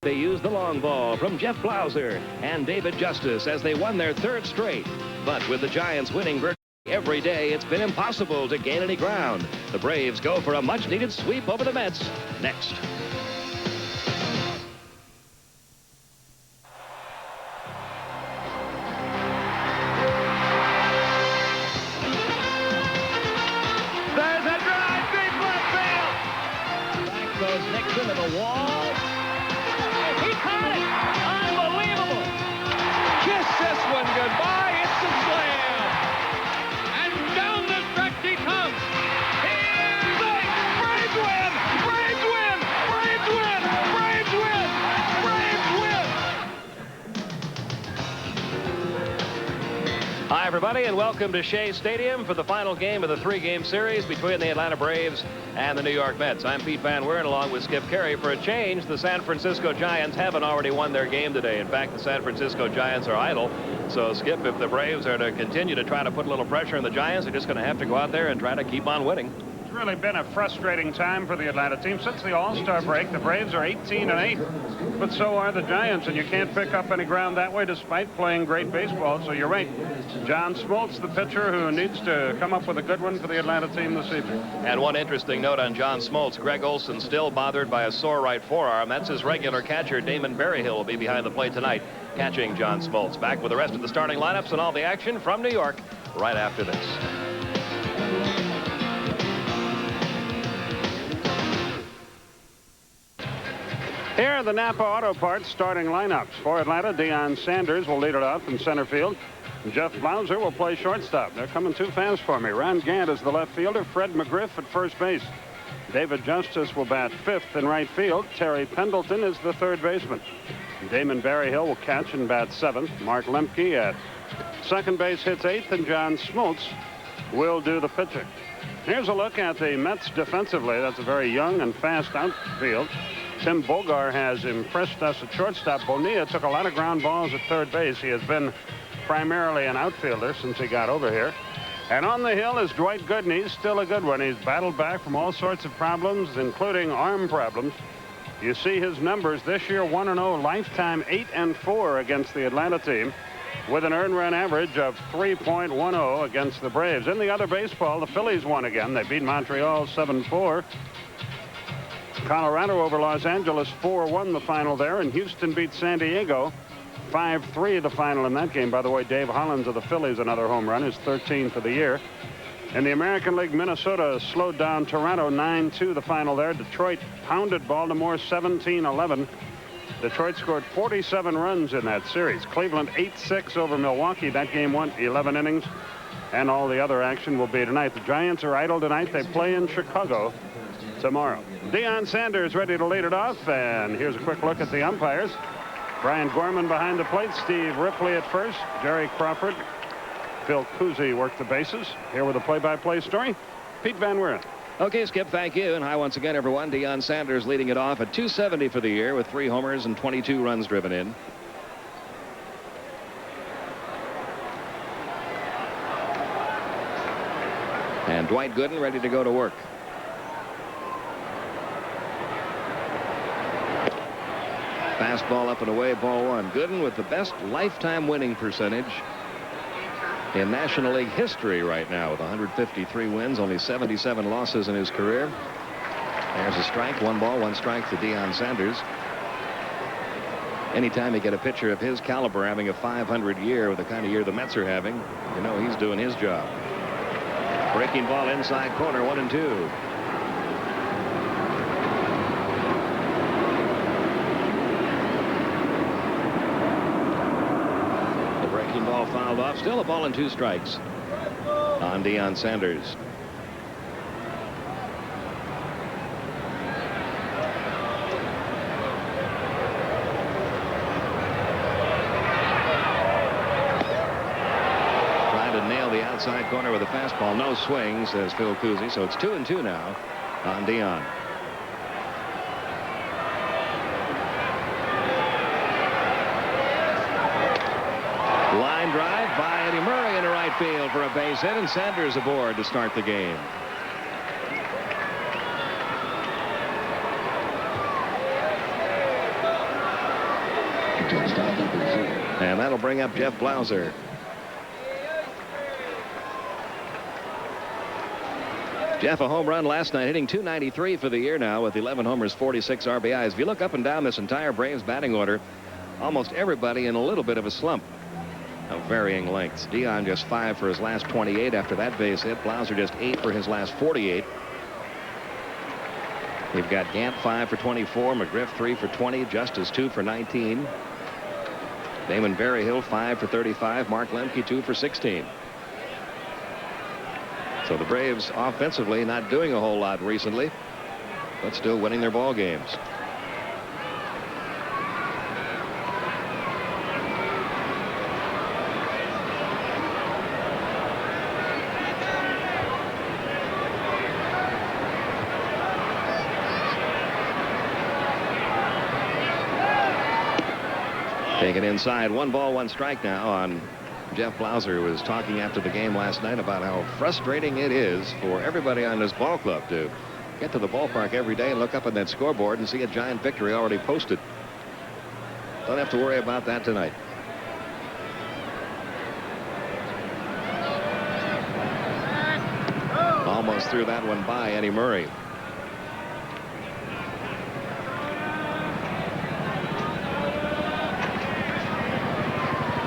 They used the long ball from Jeff Blauser and David Justice as they won their third straight. But with the Giants winning virtually every day, it's been impossible to gain any ground. The Braves go for a much-needed sweep over the Mets next. There's a drive, deep left field. Back goes Nixon to the wall. He caught it. Unbelievable. Kiss this one goodbye. It's a slam. And down the stretch he comes. Here's a Braves win. Braves win. Braves win. Braves win. Braves win. Hi, everybody, and welcome to Shea Stadium for the final game of the three-game series between the Atlanta Braves and the New York Mets. I'm Pete Van Weeren along with Skip Carey. For a change, the San Francisco Giants haven't already won their game today. In fact, the San Francisco Giants are idle. So, Skip, if the Braves are to continue to try to put a little pressure on the Giants, they're just going to have to go out there and try to keep on winning. It's really been a frustrating time for the Atlanta team. Since the All-Star break, the Braves are 18-8, but so are the Giants, and you can't pick up any ground that way despite playing great baseball. So you're right. John Smoltz, the pitcher, who needs to come up with a good one for the Atlanta team this evening. And one interesting note on John Smoltz, Greg Olson still bothered by a sore right forearm. That's his regular catcher, Damon Berryhill, will be behind the plate tonight, catching John Smoltz. Back with the rest of the starting lineups and all the action from New York right after this. Here are the Napa Auto Parts starting lineups. For Atlanta, Deion Sanders will lead it off in center field. Jeff Blauser will play shortstop. They're coming too fast for me. Ron Gant is the left fielder. Fred McGriff at first base. David Justice will bat fifth in right field. Terry Pendleton is the third baseman. Damon Berryhill will catch and bat seventh. Mark Lemke at second base hits eighth, and John Smoltz will do the pitching. Here's a look at the Mets defensively. That's a very young and fast outfield. Tim Bogar has impressed us at shortstop. Bonilla took a lot of ground balls at third base. He has been primarily an outfielder since he got over here. And on the hill is Dwight Gooden. He's still a good one. He's battled back from all sorts of problems, including arm problems. You see his numbers this year: 1-0, lifetime 8-4 against the Atlanta team, with an earned run average of 3.10 against the Braves. In the other baseball, the Phillies won again. They beat Montreal 7-4. Colorado over Los Angeles 4-1 the final there, and Houston beat San Diego 5-3 the final in that game. By the way, Dave Hollins of the Phillies, another home run, his 13th of the year. In the American League, Minnesota slowed down Toronto 9-2 the final there. Detroit pounded Baltimore 17-11. Detroit scored 47 runs in that series. Cleveland 8-6 over Milwaukee. That game went 11 innings, and all the other action will be tonight. The Giants are idle tonight. They play in Chicago tomorrow. Deion Sanders ready to lead it off, and here's a quick look at the umpires. Brian Gorman behind the plate, Steve Ripley at first, Jerry Crawford, Phil Cousy worked the bases. Here with a play-by-play story, Pete Van Weeren. Okay, Skip, thank you. And hi once again, everyone. Deion Sanders leading it off at 270 for the year with 3 homers and 22 runs driven in. And Dwight Gooden ready to go to work. Fastball up and away, ball one. Gooden with the best lifetime winning percentage in National League history right now, with 153 wins, only 77 losses in his career. There's a strike, 1 ball, 1 strike to Deion Sanders. Anytime you get a pitcher of his caliber having a 500 year with the kind of year the Mets are having, you know he's doing his job. Breaking ball inside corner, 1-2. Ball fouled off. Still a ball and 2 strikes on Deion Sanders. Trying to nail the outside corner with a fastball. No swing, says Phil Cousy. So it's 2-2 now on Deion. Line drive by Eddie Murray into right field for a base hit, and Sanders aboard to start the game. And that'll bring up Jeff Blauser. Jeff, a home run last night, hitting .293 for the year now with 11 homers, 46 RBIs. If you look up and down this entire Braves batting order, almost everybody in a little bit of a slump of varying lengths. Dion just 5 for his last 28 after that base hit. Blauser just 8 for his last 48. We've got Gant 5 for 24, McGriff 3 for 20, Justice 2 for 19. Damon Berryhill 5 for 35, Mark Lemke 2 for 16. So the Braves offensively not doing a whole lot recently, but still winning their ball games. Taken inside, 1 ball, 1 strike now on Jeff Blauser, who was talking after the game last night about how frustrating it is for everybody on this ball club to get to the ballpark every day and look up at that scoreboard and see a giant victory already posted. Don't have to worry about that tonight. Almost threw that one by Eddie Murray.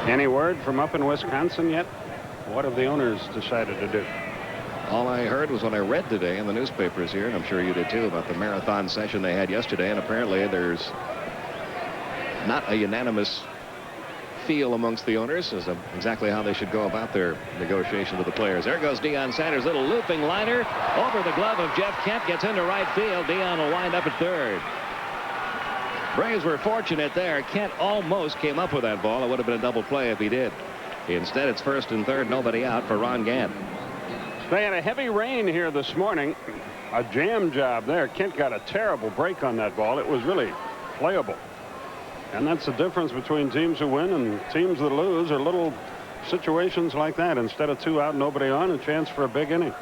Any word from up in Wisconsin yet? What have the owners decided to do? All I heard was what I read today in the newspapers here, and I'm sure you did too, about the marathon session they had yesterday, and apparently there's not a unanimous feel amongst the owners as to exactly how they should go about their negotiation with the players. There goes Deion Sanders, little looping liner over the glove of Jeff Kent, gets into right field. Deion will wind up at third. Braves were fortunate there. Kent almost came up with that ball. It would have been a double play if he did. Instead, it's first and third, nobody out for Ron Gant. They had a heavy rain here this morning. A jam job there. Kent got a terrible break on that ball. It was really playable. And that's the difference between teams who win and teams that lose, are little situations like that. Instead of 2 out, nobody on, a chance for a big inning.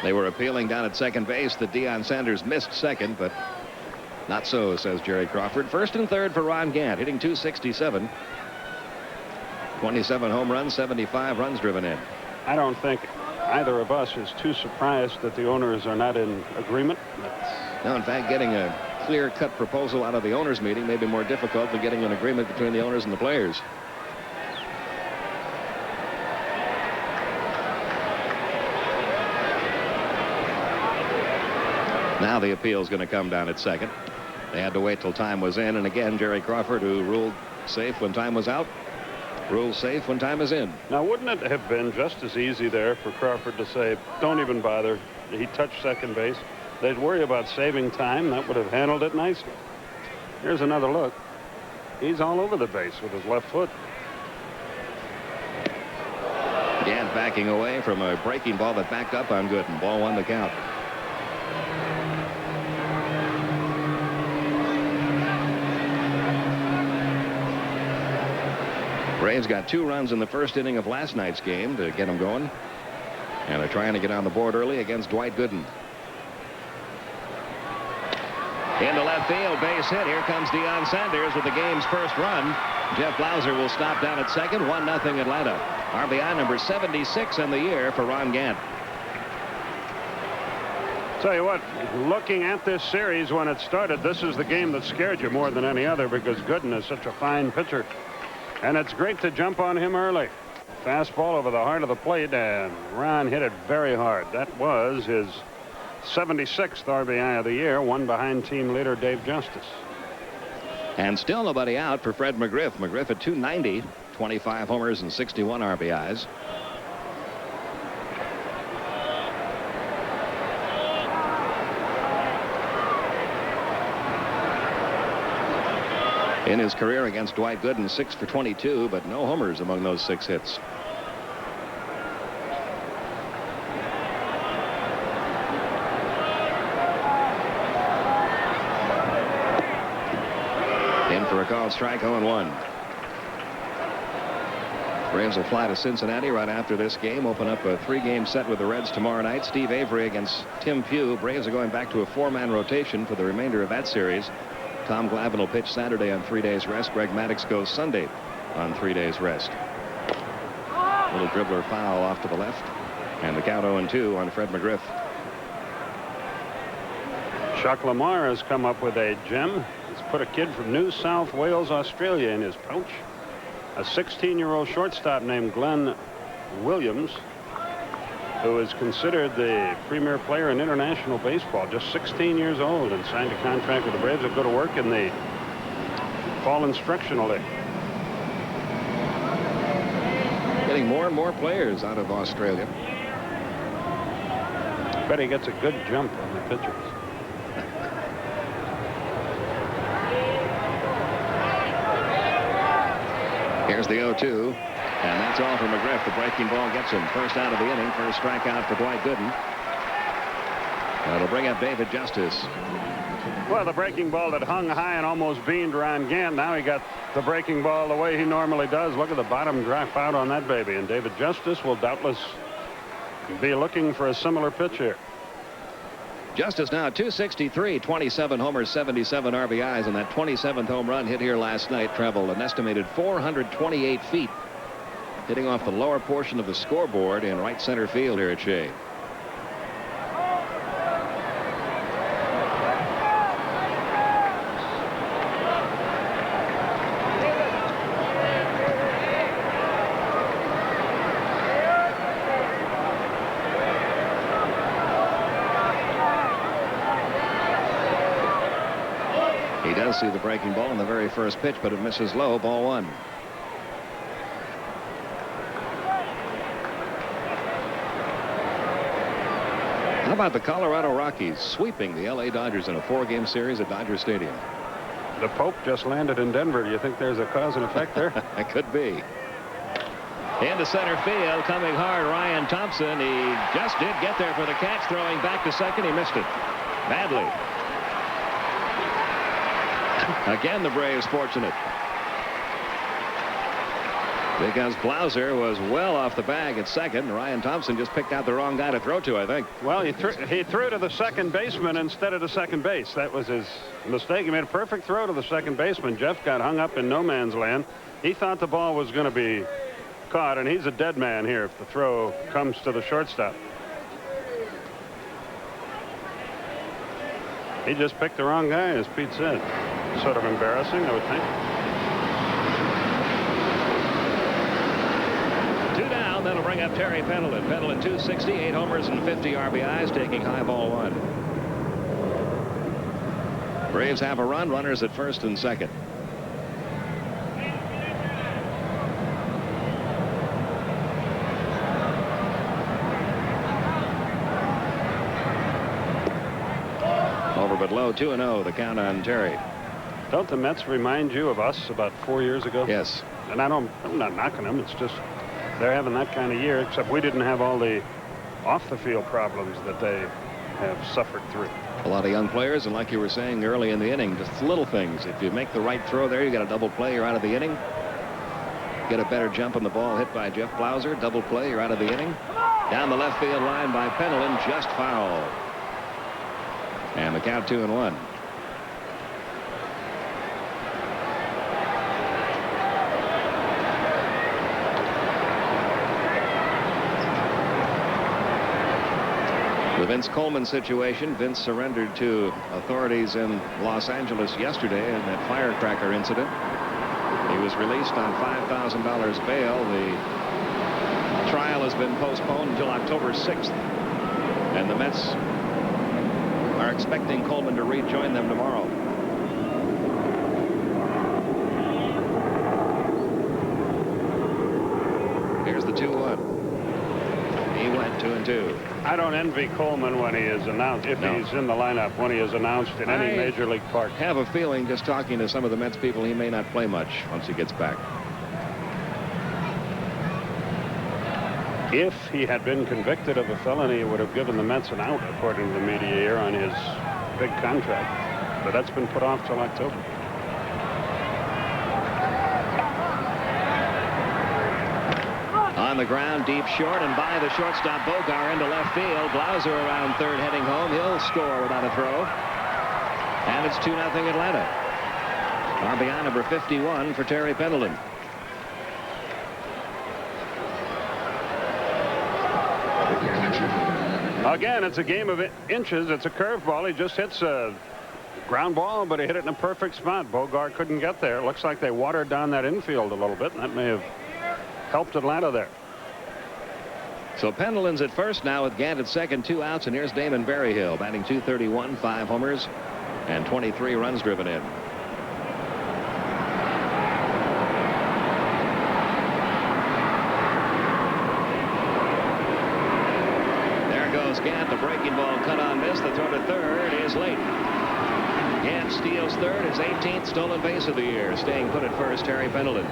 They were appealing down at second base that Deion Sanders missed second, but not so, says Jerry Crawford. First and third for Ron Gant, hitting .267. 27 home runs, 75 runs driven in. I don't think either of us is too surprised that the owners are not in agreement. No, in fact, getting a clear-cut proposal out of the owners' meeting may be more difficult than getting an agreement between the owners and the players. Now the appeal is going to come down at second. They had to wait till time was in, and again, Jerry Crawford, who ruled safe when time was out, rules safe when time is in. Now, wouldn't it have been just as easy there for Crawford to say, don't even bother? He touched second base. They'd worry about saving time. That would have handled it nicely. Here's another look. He's all over the base with his left foot. Gant backing away from a breaking ball that backed up on Gooden. Ball 1 to count. Braves got 2 runs in the first inning of last night's game to get them going. And they're trying to get on the board early against Dwight Gooden. Into left field, base hit. Here comes Deion Sanders with the game's first run. Jeff Blauser will stop down at second. 1-0 Atlanta. RBI number 76 in the year for Ron Gant. Tell you what, looking at this series when it started, this is the game that scared you more than any other because Gooden is such a fine pitcher. And it's great to jump on him early. Fastball over the heart of the plate, and Ron hit it very hard. That was his 76th RBI of the year, 1 behind team leader Dave Justice. And still nobody out for Fred McGriff. McGriff at .290, 25 homers and 61 RBIs. In his career against Dwight Gooden, 6 for 22, but no homers among those 6 hits. In for a called strike, 0-1. Braves will fly to Cincinnati right after this game, open up a 3-game set with the Reds tomorrow night. Steve Avery against Tim Pugh. Braves are going back to a 4-man rotation for the remainder of that series. Tom Glavine will pitch Saturday on 3 days rest. Greg Maddux goes Sunday on 3 days rest. Little dribbler foul off to the left. And the count 0-2 on Fred McGriff. Chuck Lamar has come up with a gem. He's put a kid from New South Wales, Australia in his pouch. A 16-year-old shortstop named Glenn Williams, who is considered the premier player in international baseball, just 16 years old, and signed a contract with the Braves. He'll go to work in the fall instructional league. Getting more and more players out of Australia. I bet he gets a good jump on the pitchers. Here's the 0-2. And that's all for McGriff. The breaking ball gets him. First out of the inning. First strikeout for Dwight Gooden. That'll bring up David Justice. Well, the breaking ball that hung high and almost beamed Ron Gant. Now he got the breaking ball the way he normally does. Look at the bottom drop out on that baby. And David Justice will doubtless be looking for a similar pitch here. Justice now 263, 27 homers, 77 RBIs, and that 27th home run hit here last night traveled an estimated 428 feet, hitting off the lower portion of the scoreboard in right center field here at Shea. He does see the breaking ball in the very first pitch, but it misses low. Ball one. How about the Colorado Rockies sweeping the L.A. Dodgers in a 4-game series at Dodger Stadium? The Pope just landed in Denver. Do you think there's a cause and effect there? It could be. Into center field, coming hard, Ryan Thompson. He just did get there for the catch, throwing back to second. He missed it badly. Again, the Braves fortunate, because Blauser was well off the bag at second. Ryan Thompson just picked out the wrong guy to throw to, I think. Well, he threw to the second baseman instead of the second base. That was his mistake. He made a perfect throw to the second baseman. Jeff got hung up in no man's land. He thought the ball was going to be caught, and he's a dead man here if the throw comes to the shortstop. He just picked the wrong guy, as Pete said. Sort of embarrassing, I would think. 2 down. That'll bring up Terry Pendleton. Pendleton 268 homers and 50 RBIs, taking high ball one. Braves have a run. Runners at first and second. Over but low, 2-0. The count on Terry. Don't the Mets remind you of us about 4 years ago? Yes. And I'm not knocking them. It's just they're having that kind of year, except we didn't have all the off-the-field problems that they have suffered through. A lot of young players, and like you were saying early in the inning, just little things. If you make the right throw there, you got a double play, you're out of the inning. Get a better jump on the ball hit by Jeff Blauser. Double play, you're out of the inning. Down the left field line by Pendleton, just foul. And the count 2-1. The Vince Coleman situation. Vince surrendered to authorities in Los Angeles yesterday in that firecracker incident. He was released on $5,000 bail. The trial has been postponed until October 6th. And the Mets are expecting Coleman to rejoin them tomorrow. Here's the 2-1. He went 2-2. I don't envy Coleman when he is announced, if he's in the lineup, when he is announced in any major league park. I have a feeling, just talking to some of the Mets people, he may not play much once he gets back. If he had been convicted of a felony, it would have given the Mets an out, according to the media here, on his big contract. But that's been put off till October. On the ground, deep short, and by the shortstop Bogar into left field. Blauser around third heading home. He'll score without a throw. And it's 2-0 Atlanta. RBI number 51 for Terry Pendleton. Again, it's a game of inches. It's a curveball. He just hits a ground ball, but he hit it in a perfect spot. Bogart couldn't get there. It looks like they watered down that infield a little bit, and that may have helped Atlanta there. So Pendleton's at first now with Gant at second, 2 outs, and here's Damon Berryhill batting .231, 5 homers, and 23 runs driven in. There goes Gant. The breaking ball cut on miss. The throw to third is late. Gant steals third, his 18th stolen base of the year. Staying put at first, Terry Pendleton.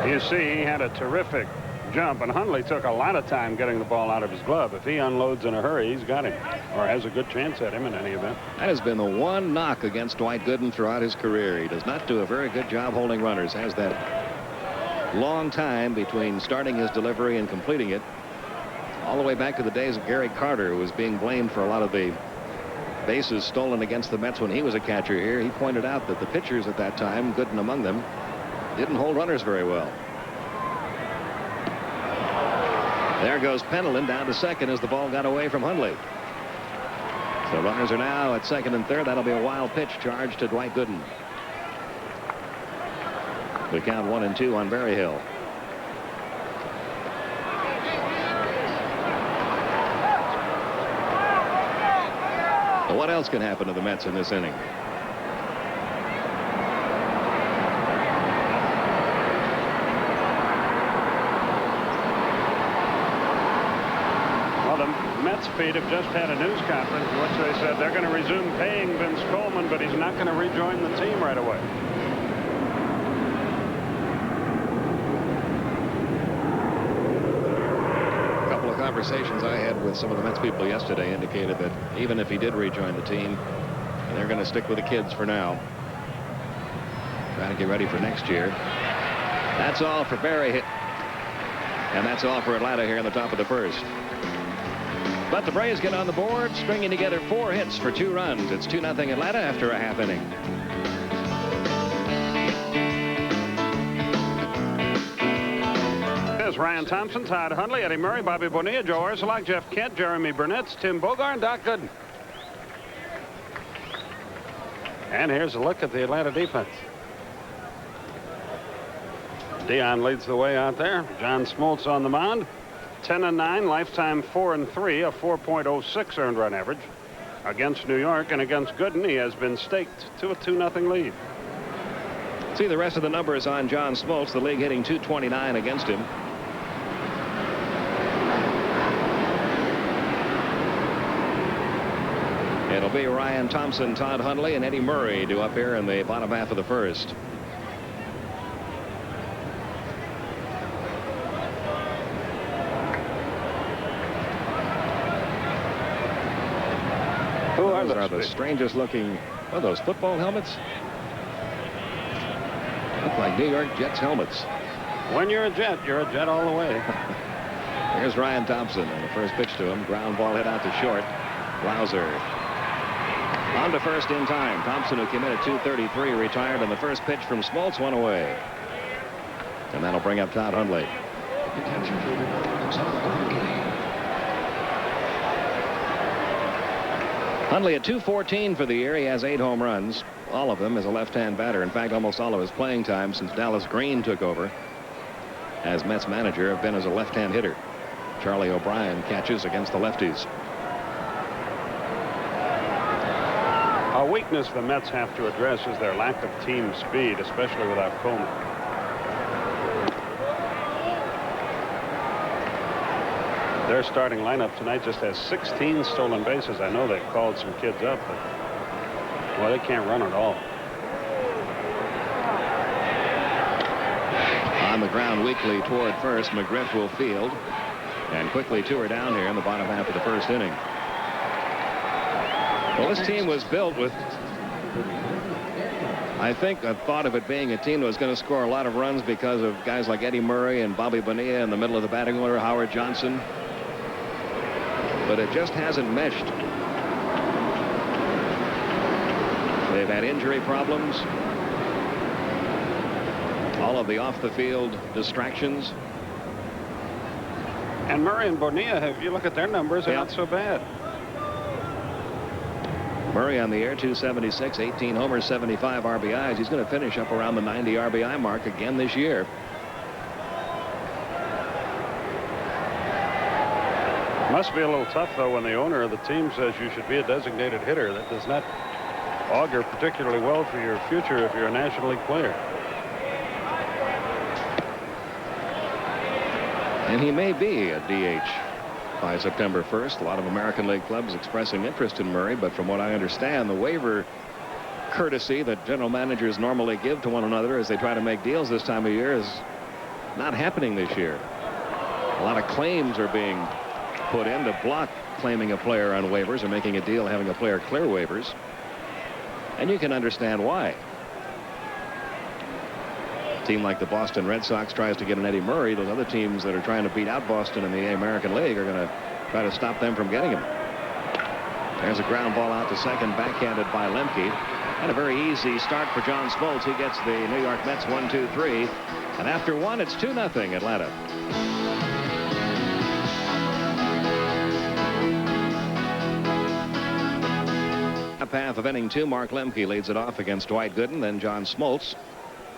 You see, he had a terrific jump, and Hundley took a lot of time getting the ball out of his glove. If he unloads in a hurry, he's got him, or has a good chance at him in any event. That has been the one knock against Dwight Gooden throughout his career. He does not do a very good job holding runners. Has that long time between starting his delivery and completing it, all the way back to the days of Gary Carter, who was being blamed for a lot of the bases stolen against the Mets when he was a catcher here. He pointed out that the pitchers at that time, Gooden among them, didn't hold runners very well. There goes Pendleton down to second as the ball got away from Hundley. So runners are now at second and third. That'll be a wild pitch charged to Dwight Gooden. We count 1-2 on Berryhill. But what else can happen to the Mets in this inning? Mets feed have just had a news conference in which they said they're going to resume paying Vince Coleman, but he's not going to rejoin the team right away. A couple of conversations I had with some of the Mets people yesterday indicated that even if he did rejoin the team, they're going to stick with the kids for now. Trying to get ready for next year. That's all for Barry. And that's all for Atlanta here in the top of the first. But the Braves get on the board, stringing together 4 hits for 2 runs. It's 2-0 Atlanta after a half inning. There's Ryan Thompson, Todd Hundley, Eddie Murray, Bobby Bonilla, Joe Orsulak, Jeff Kent, Jeremy Burnett, Tim Bogart, and Doc Gooden. And here's a look at the Atlanta defense. Dion leads the way out there. John Smoltz on the mound. 10-9, lifetime 4-3, a 4.06 earned run average against New York, and against Gooden he has been staked to a 2-0 lead. See the rest of the numbers on John Smoltz. The league hitting .229 against him. It'll be Ryan Thompson, Todd Hundley, and Eddie Murray due up here in the bottom half of the first. Those are the strangest looking. Oh, those football helmets look like New York Jets helmets. When you're a Jet all the way. Here's Ryan Thompson, and the first pitch to him. Ground ball hit out to short. Blauser on to first in time. Thompson, who came in at 233, retired on the first pitch from Smoltz, one away. And that'll bring up Todd Hundley. Hundley at .214 for the year. He has 8 home runs, all of them as a left-hand batter. In fact, almost all of his playing time since Dallas Green took over as Mets manager have been as a left-hand hitter. Charlie O'Brien catches against the lefties. A weakness the Mets have to address is their lack of team speed, especially without Coleman. Their starting lineup tonight just has 16 stolen bases. I know they've called some kids up, but well, they can't run at all. On the ground weakly toward first, McGriff will field and quickly 2 are down here in the bottom half of the first inning. Well, this team was built with I think I thought of it being a team that was going to score a lot of runs because of guys like Eddie Murray and Bobby Bonilla in the middle of the batting order, Howard Johnson. But it just hasn't meshed. They've had injury problems. All of the off-the-field distractions. And Murray and Bonilla, if you look at their numbers, they're not so bad. Murray on the air, 276, 18 homers, 75 RBIs. He's going to finish up around the 90 RBI mark again this year. Must be a little tough, though, when the owner of the team says you should be a designated hitter. That does not augur particularly well for your future if you're a National League player. And he may be a DH by September 1st. A lot of American League clubs expressing interest in Murray, but from what I understand, the waiver courtesy that general managers normally give to one another as they try to make deals this time of year is not happening this year. A lot of claims are being put in to block claiming a player on waivers or making a deal having a player clear waivers. And you can understand why. A team like the Boston Red Sox tries to get an Eddie Murray. Those other teams that are trying to beat out Boston in the American League are going to try to stop them from getting him. There's a ground ball out to second, backhanded by Lemke. And a very easy start for John Smoltz. He gets the New York Mets 1-2-3. And after one, it's 2-0 Atlanta. Half of inning 2, Mark Lemke leads it off against Dwight Gooden, then John Smoltz,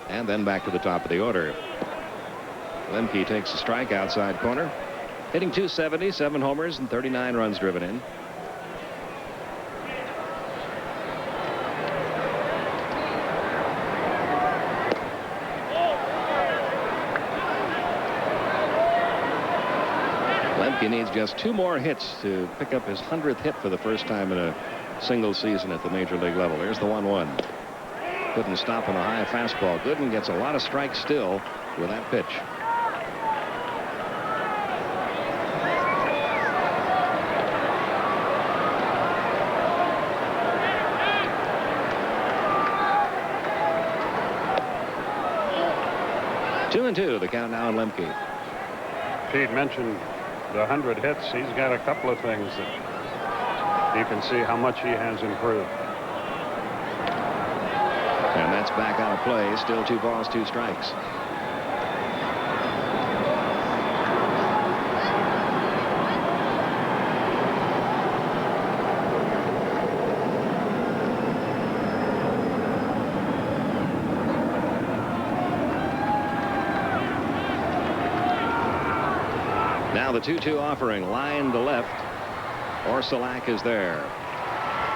and then back to the top of the order. Lemke takes a strike outside corner, hitting .270, 7 homers and 39 runs driven in. Lemke needs just 2 more hits to pick up his 100th hit for the first time in a single season at the major league level. There's the 1-1. Couldn't stop on a high fastball. Gooden gets a lot of strikes still with that pitch. Two and two, the count now on Lemke. Pete mentioned the 100 hits. He's got a couple of things that you can see how much he has improved. And that's back out of play. Still 2 balls, 2 strikes. Now the 2-2 offering, line to left. Orsolak is there.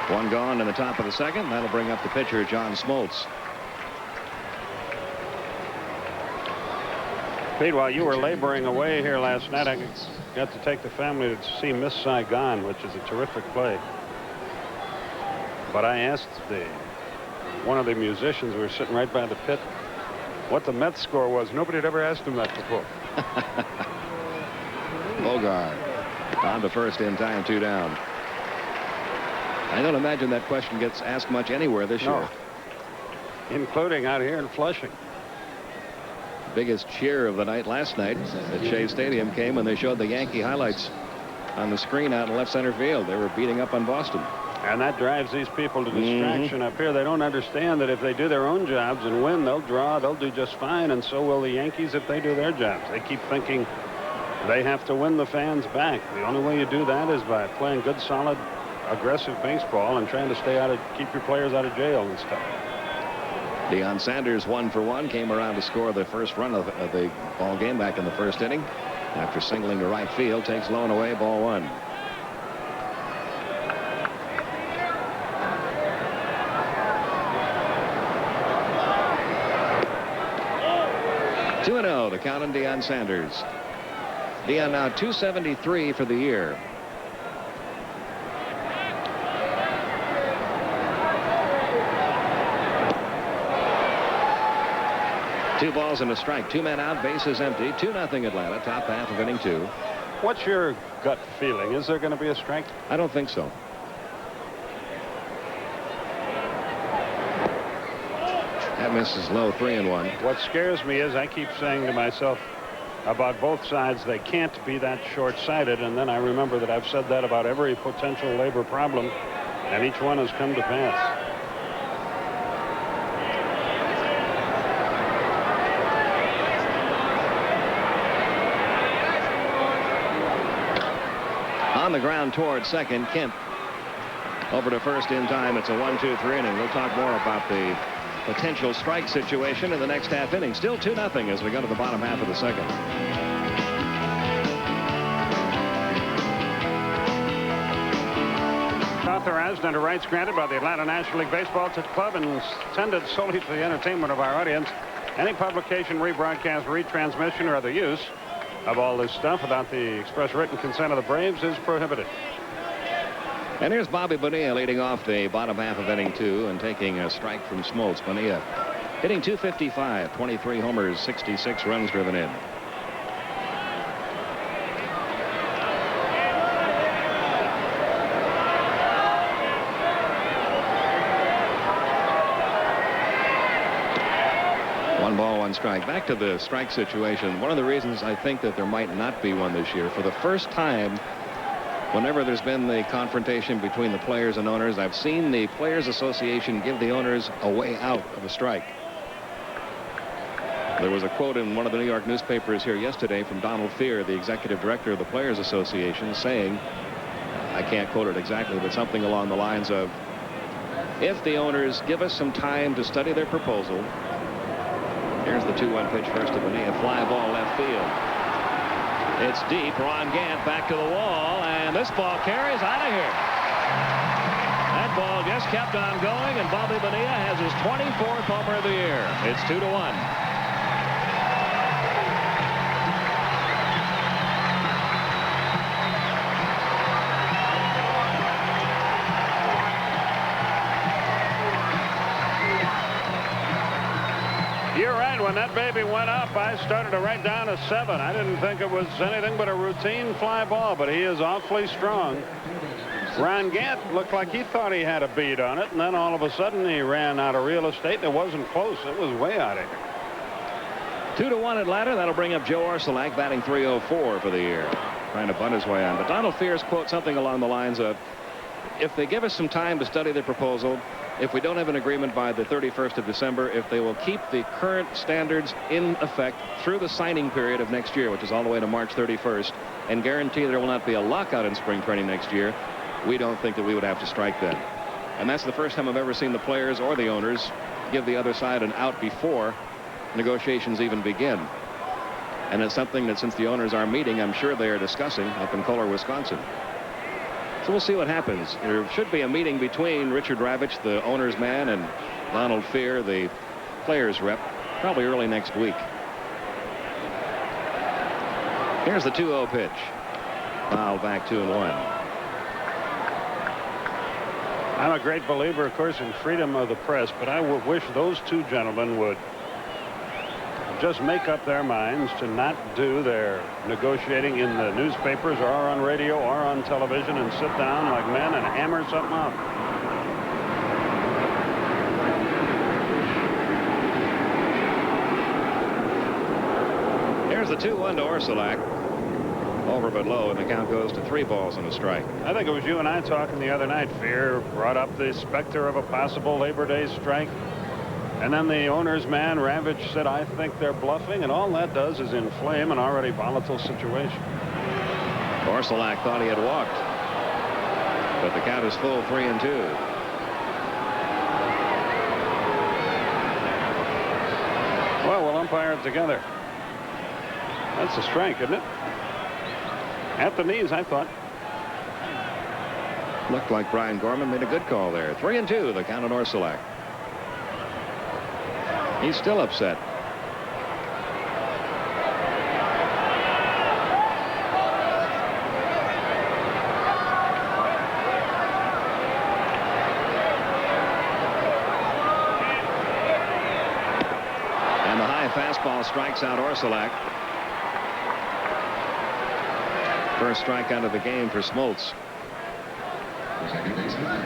1 gone in the top of the second. That'll bring up the pitcher, John Smoltz. Pete, while you were laboring away here last night, I got to take the family to see Miss Saigon, which is a terrific play. But I asked one of the musicians, we were sitting right by the pit, what the Mets score was. Nobody had ever asked him that before. Bogart on to first in time, 2 down. I don't imagine that question gets asked much anywhere this year. Including out here in Flushing. Biggest cheer of the night last night at Shea Stadium came when they showed the Yankee highlights on the screen out in left center field. They were beating up on Boston. And that drives these people to distraction up here. They don't understand that if they do their own jobs and win, they'll draw, they'll do just fine, and so will the Yankees if they do their jobs. They keep thinking they have to win the fans back. The only way you do that is by playing good, solid, aggressive baseball and trying to keep your players out of jail and stuff. Deion Sanders, 1 for 1, came around to score the first run of the ball game back in the first inning. After singling to right field, takes low and away, ball 1. Two and 0, the count on Deion Sanders. Deion now 273 for the year. Two balls and a strike. 2 men out, bases empty. 2-0 Atlanta, top half of inning 2. What's your gut feeling? Is there going to be a strike? I don't think so. That misses low, 3-1. What scares me is I keep saying to myself about both sides, they can't be that short-sighted, and then I remember that I've said that about every potential labor problem, and each one has come to pass. On the ground toward second, Kemp over to first in time. It's a 1-2-3 inning. We'll talk more about the potential strike situation in the next half inning. Still 2-0 as we go to the bottom half of the second. Authorized under rights granted by the Atlanta National League Baseball Club and intended solely for the entertainment of our audience. Any publication, rebroadcast, retransmission, or other use of all this stuff without the express written consent of the Braves is prohibited. And here's Bobby Bonilla leading off the bottom half of inning 2 and taking a strike from Smoltz. Bonilla hitting .255, 23 homers, 66 runs driven in. One ball, one strike. Back to the strike situation. One of the reasons I think that there might not be one this year, for the first time, whenever there's been the confrontation between the players and owners, I've seen the Players Association give the owners a way out of a strike. There was a quote in one of the New York newspapers here yesterday from Donald Fear, the executive director of the Players Association, saying, I can't quote it exactly, but something along the lines of, if the owners give us some time to study their proposal. Here's the 2-1 pitch first to Bonilla. Fly ball left field. It's deep. Ron Gant back to the wall, and this ball carries out of here. That ball just kept on going, and Bobby Bonilla has his 24th homer of the year. It's 2-1. You're right. When that baby went up, I started to write down a 7. I didn't think it was anything but a routine fly ball, but he is awfully strong. Ron Gant looked like he thought he had a bead on it, and then all of a sudden he ran out of real estate, and it wasn't close. It was way out of here. 2-1 Atlanta. That'll bring up Joe Orsulak, batting .304 for the year. Trying to bunt his way on. But Donald Fears quote something along the lines of, if they give us some time to study the proposal, if we don't have an agreement by the 31st of December, if they will keep the current standards in effect through the signing period of next year, which is all the way to March 31st, and guarantee there will not be a lockout in spring training next year, we don't think that we would have to strike then. And that's the first time I've ever seen the players or the owners give the other side an out before negotiations even begin. And it's something that, since the owners are meeting, I'm sure they are discussing up in Kohler, Wisconsin. So we'll see what happens. There should be a meeting between Richard Ravitch, the owner's man, and Donald Fear, the players rep, probably early next week. Here's the 2-0 pitch. Foul back, 2-1. I'm a great believer, of course, in freedom of the press, but I would wish those two gentlemen would just make up their minds to not do their negotiating in the newspapers or on radio or on television and sit down like men and hammer something out. Here's the 2-1 to Orsulak. Over but low, and the count goes to 3 balls and a strike. I think it was you and I talking the other night. Fear brought up the specter of a possible Labor Day strike. And then the owner's man, Ravitch, said, I think they're bluffing, and all that does is inflame an already volatile situation. Orsulak thought he had walked, but the count is full, 3-2. Well, we'll umpire it together. That's a strike, isn't it? At the knees, I thought. Looked like Brian Gorman made a good call there. 3-2, the count on Orsulak. He's still upset. And the high fastball strikes out Orsulak. First strikeout of the game for Smoltz.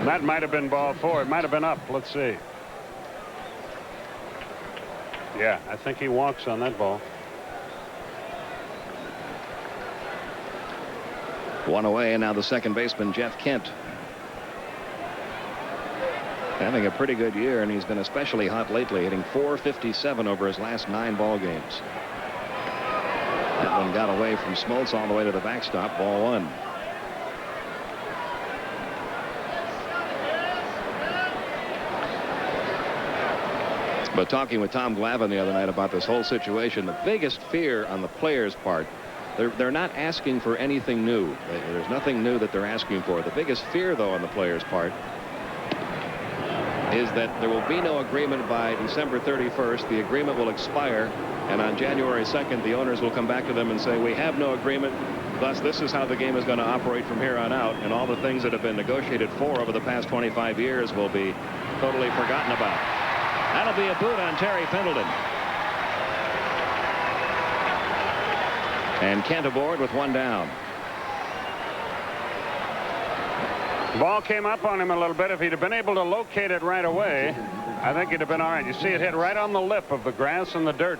That might have been ball 4. It might have been up. Let's see. Yeah, I think he walks on that ball. One away, and now the second baseman, Jeff Kent. Having a pretty good year, and he's been especially hot lately, hitting .457 over his last 9 ball games. That one got away from Smoltz all the way to the backstop. Ball 1. But talking with Tom Glavine the other night about this whole situation, the biggest fear on the players' part, they're not asking for anything new. There's nothing new that they're asking for. The biggest fear, though, on the players' part is that there will be no agreement by December 31st. The agreement will expire, and on January 2nd, the owners will come back to them and say, we have no agreement, thus this is how the game is going to operate from here on out, and all the things that have been negotiated for over the past 25 years will be totally forgotten about. That'll be a boot on Terry Pendleton. And Kent aboard with 1 down. Ball came up on him a little bit. If he'd have been able to locate it right away, I think he'd have been all right. You see it hit right on the lip of the grass and the dirt.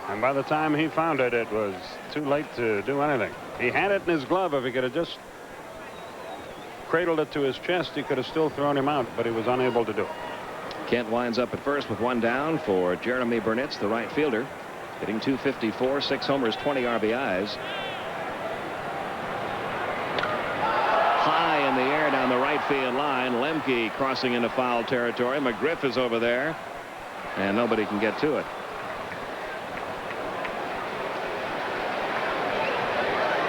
And by the time he found it, it was too late to do anything. He had it in his glove. If he could have just cradled it to his chest, he could have still thrown him out, but he was unable to do it. Kent winds up at first with 1 down for Jeremy Burnitz, the right fielder, hitting .254, 6 homers, 20 RBIs. High in the air down the right field line. Lemke crossing into foul territory. McGriff is over there, and nobody can get to it.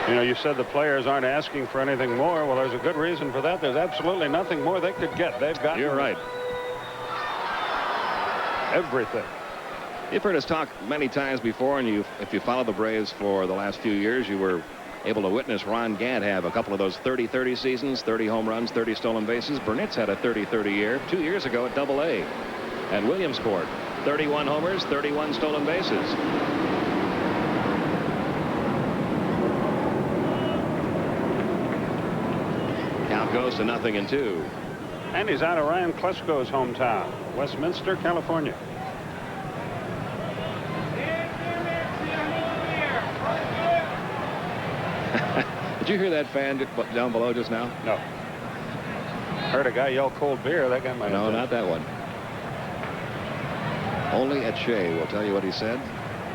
You know, you said the players aren't asking for anything more. Well, there's a good reason for that. There's absolutely nothing more they could get. They've got. You're right. Everything. You've heard us talk many times before, and if you followed the Braves for the last few years, you were able to witness Ron Gant have a couple of those 30-30 seasons, 30 home runs, 30 stolen bases. Burnitz had a 30-30 year 2 years ago at Double-A. And Williams scored 31 homers, 31 stolen bases. Count goes to 0-2. And he's out of Ryan Klesko's hometown, Westminster, California. Did you hear that fan down below just now? No. Heard a guy yell cold beer. That got my No, attention. not that one. Only at Shea will tell you what he said.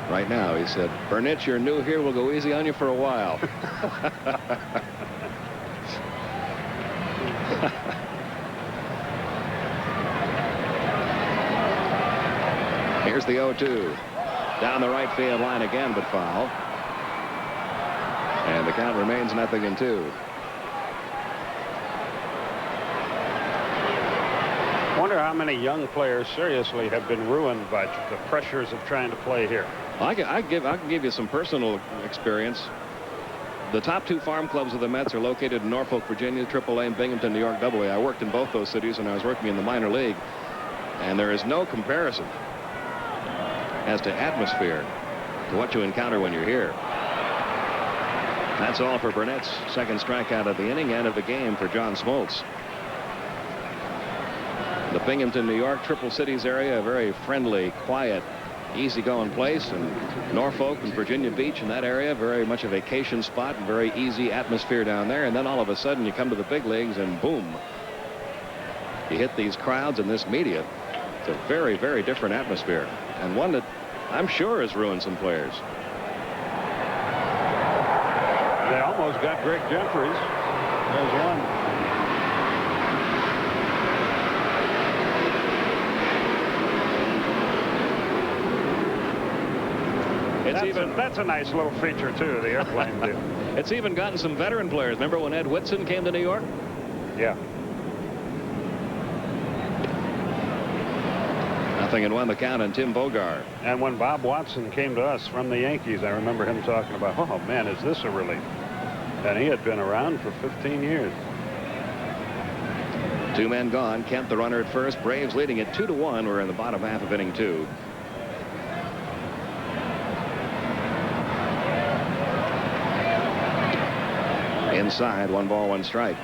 Right now, he said, Burnitz, you're new here. We'll go easy on you for a while. Here's the 0-2. Down the right field line again, but foul. And the count remains 0-2. Wonder how many young players seriously have been ruined by the pressures of trying to play here. I can give you some personal experience. The top 2 farm clubs of the Mets are located in Norfolk, Virginia, AAA, and Binghamton, New York, AA. I worked in both those cities when I was working in the minor league, and there is no comparison as to atmosphere to what you encounter when you're here. That's all for Burnett's second strikeout of the inning and of the game for John Smoltz. The Binghamton, New York, Triple Cities area, a very friendly, quiet, easygoing place, and Norfolk and Virginia Beach in that area, very much a vacation spot and very easy atmosphere down there. And then all of a sudden you come to the big leagues and boom, you hit these crowds and this media. It's a very, very different atmosphere, and one that I'm sure has ruined some players. They almost got Greg Jeffries. There's one. That's a nice little feature, too, the airplane deal. It's even gotten some veteran players. Remember when Ed Whitson came to New York? Yeah. 0-1 the count on Tim Bogar. And when Bob Watson came to us from the Yankees, I remember him talking about, oh, man, is this a relief? And he had been around for 15 years. 2 men gone. Kent the runner at first. Braves leading it 2-1. We're in the bottom half of inning 2. Inside, 1 ball, 1 strike.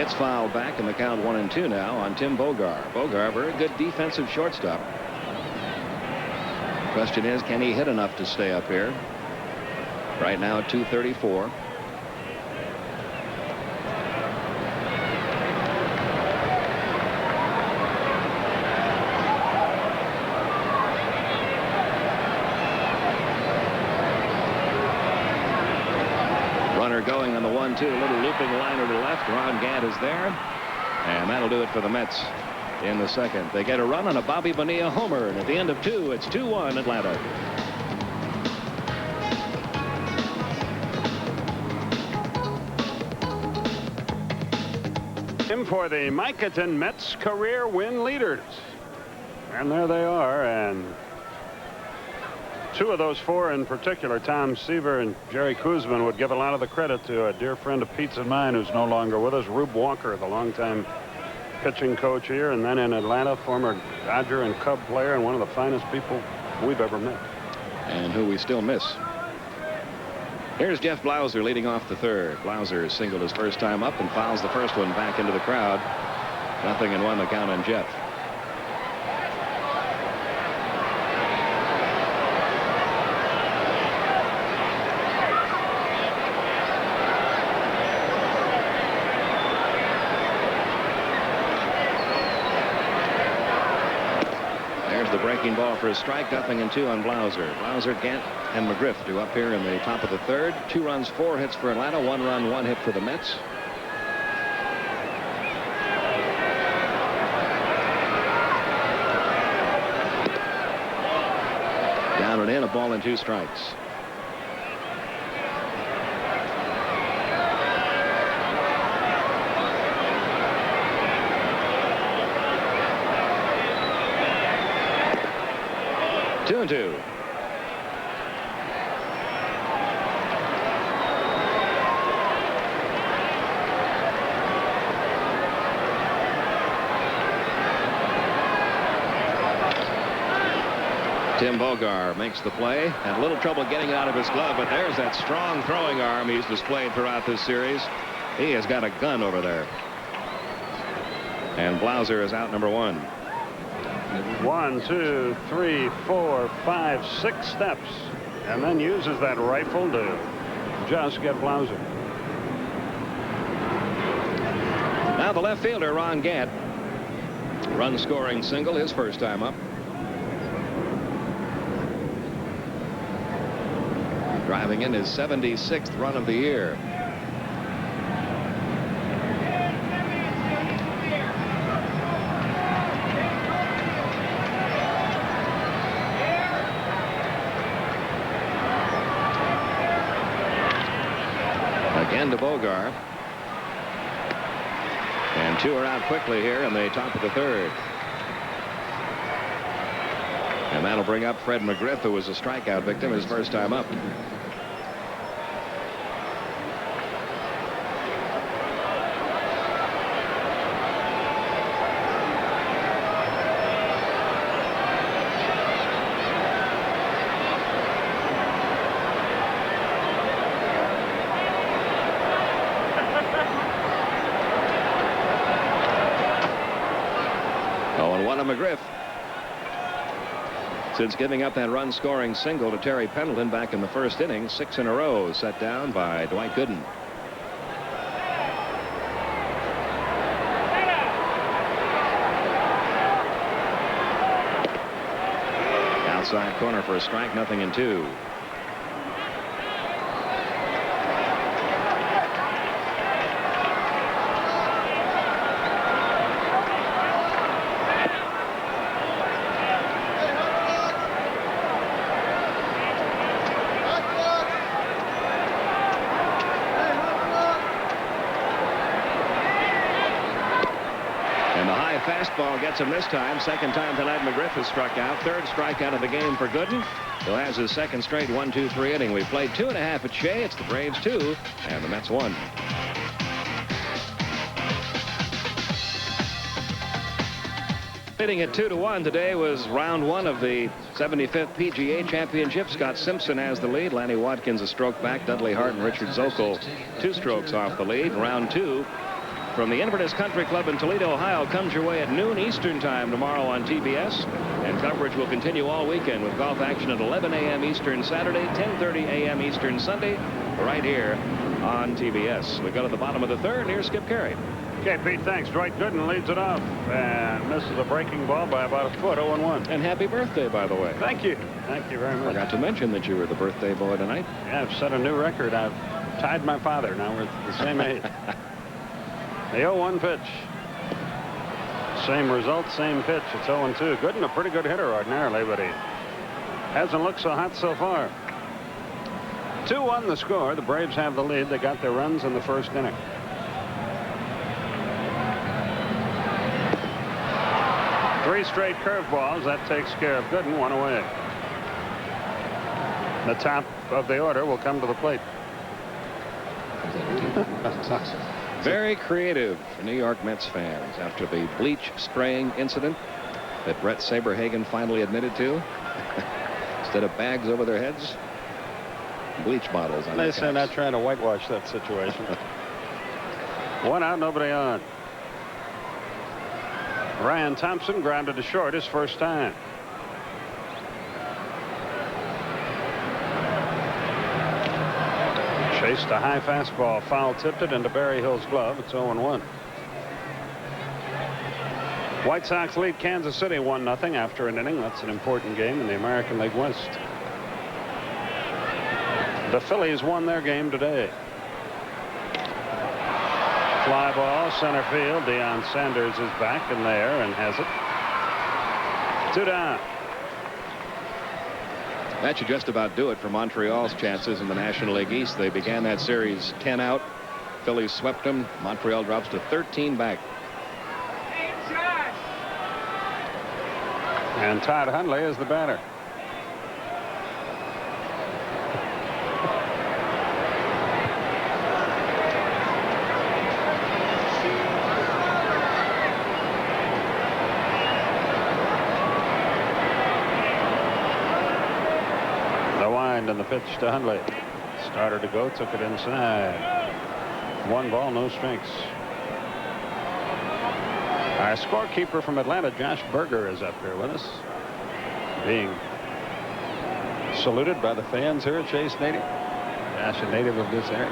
Gets fouled back, and the count 1-2 now on Tim Bogar. Bogar, very good defensive shortstop. Question is, can he hit enough to stay up here? Right now, 234. Runner going on the 1-2, a little looping liner to the left. Ron Gant is there, and that'll do it for the Mets in the second. They get a run on a Bobby Bonilla homer, and at the end of 2, it's 2-1 Atlanta. For the Micaton Mets career win leaders. And there they are. And 2 of those 4 in particular, Tom Seaver and Jerry Koosman, would give a lot of the credit to a dear friend of Pete's and mine who's no longer with us, Rube Walker, the longtime pitching coach here, and then in Atlanta, former Dodger and Cub player, and one of the finest people we've ever met. And who we still miss. Here's Jeff Blauser leading off the third. Blauser singled his first time up and fouls the first one back into the crowd. 0-1 the count on Jeff. There's the breaking ball for a strike. 0-2 on Blauser. Blauser, Gant, and McGriff do up here in the top of the third. 2 runs, 4 hits for Atlanta. 1 run, 1 hit for the Mets. Down and in, a ball and 2 strikes. Two and 2. Tim Bogar makes the play. Had a little trouble getting it out of his glove, but there's that strong throwing arm he's displayed throughout this series. He has got a gun over there. And Blauser is out number 1. 1, 2, 3, 4, 5, 6 steps, and then uses that rifle to just get Blauser. Now the left fielder, Ron Gant. Run scoring single his first time up. Driving in his 76th run of the year. Again to Bogar. And 2 are out quickly here in the top of the third. And that'll bring up Fred McGriff, who was a strikeout victim his first time up. McGriff. Since giving up that run-scoring single to Terry Pendleton back in the first inning, 6 in a row set down by Doc Gooden. Outside corner for a strike, 0-2. Fastball gets him this time. Second time tonight McGriff has struck out. Third strikeout of the game for Gooden, who has his second straight 1-2-3 inning. We've played 2.5 at Shea. It's the Braves 2 and the Mets 1. Leading at 2-1 today was round 1 of the 75th PGA Championship. Scott Simpson has the lead. Lanny Watkins a stroke back. Dudley Hart and Richard Zokol 2 strokes off the lead. Round 2. from the Inverness Country Club in Toledo, Ohio comes your way at noon Eastern time tomorrow on TBS. And coverage will continue all weekend with golf action at 11 a.m. Eastern Saturday, 10:30 a.m. Eastern Sunday, right here on TBS. We go to the bottom of the third. Here's Skip Carey. Okay, Pete, thanks. Dwight Gooden leads it off and misses a breaking ball by about a foot, 0-1. And happy birthday, by the way. Thank you. Thank you very much. Forgot to mention that you were the birthday boy tonight. Yeah, I've set a new record. I've tied my father. Now we're the same age. The 0-1 pitch. Same result, same pitch. It's 0-2. Gooden, a pretty good hitter ordinarily, but he hasn't looked so hot so far. 2-1 the score. The Braves have the lead. They got their runs in the first inning. Three straight curveballs. That takes care of Gooden. One away. The top of the order will come to the plate. Very creative for New York Mets fans after the bleach spraying incident that Brett Saberhagen finally admitted to. Instead of bags over their heads, bleach bottles on their caps. They're not trying to whitewash that situation. One out, nobody on. Ryan Thompson grounded to short his first time. Chased a high fastball, foul tipped it into Barry Hill's glove. It's 0-1. White Sox lead Kansas City 1-0 after an inning. That's an important game in the American League West. The Phillies won their game today. Fly ball, center field. Deion Sanders is back in there and has it. 2 down. That should just about do it for Montreal's chances in the National League East. They began that series 10 out. Phillies swept them. Montreal drops to 13 back. And Todd Hundley is the batter. And the pitch to Hundley. Started to go, took it inside. 1 ball, no strikes. Our scorekeeper from Atlanta, Josh Berger, is up here with us, being saluted by the fans here at Shea Stadium. Josh, a native of this area,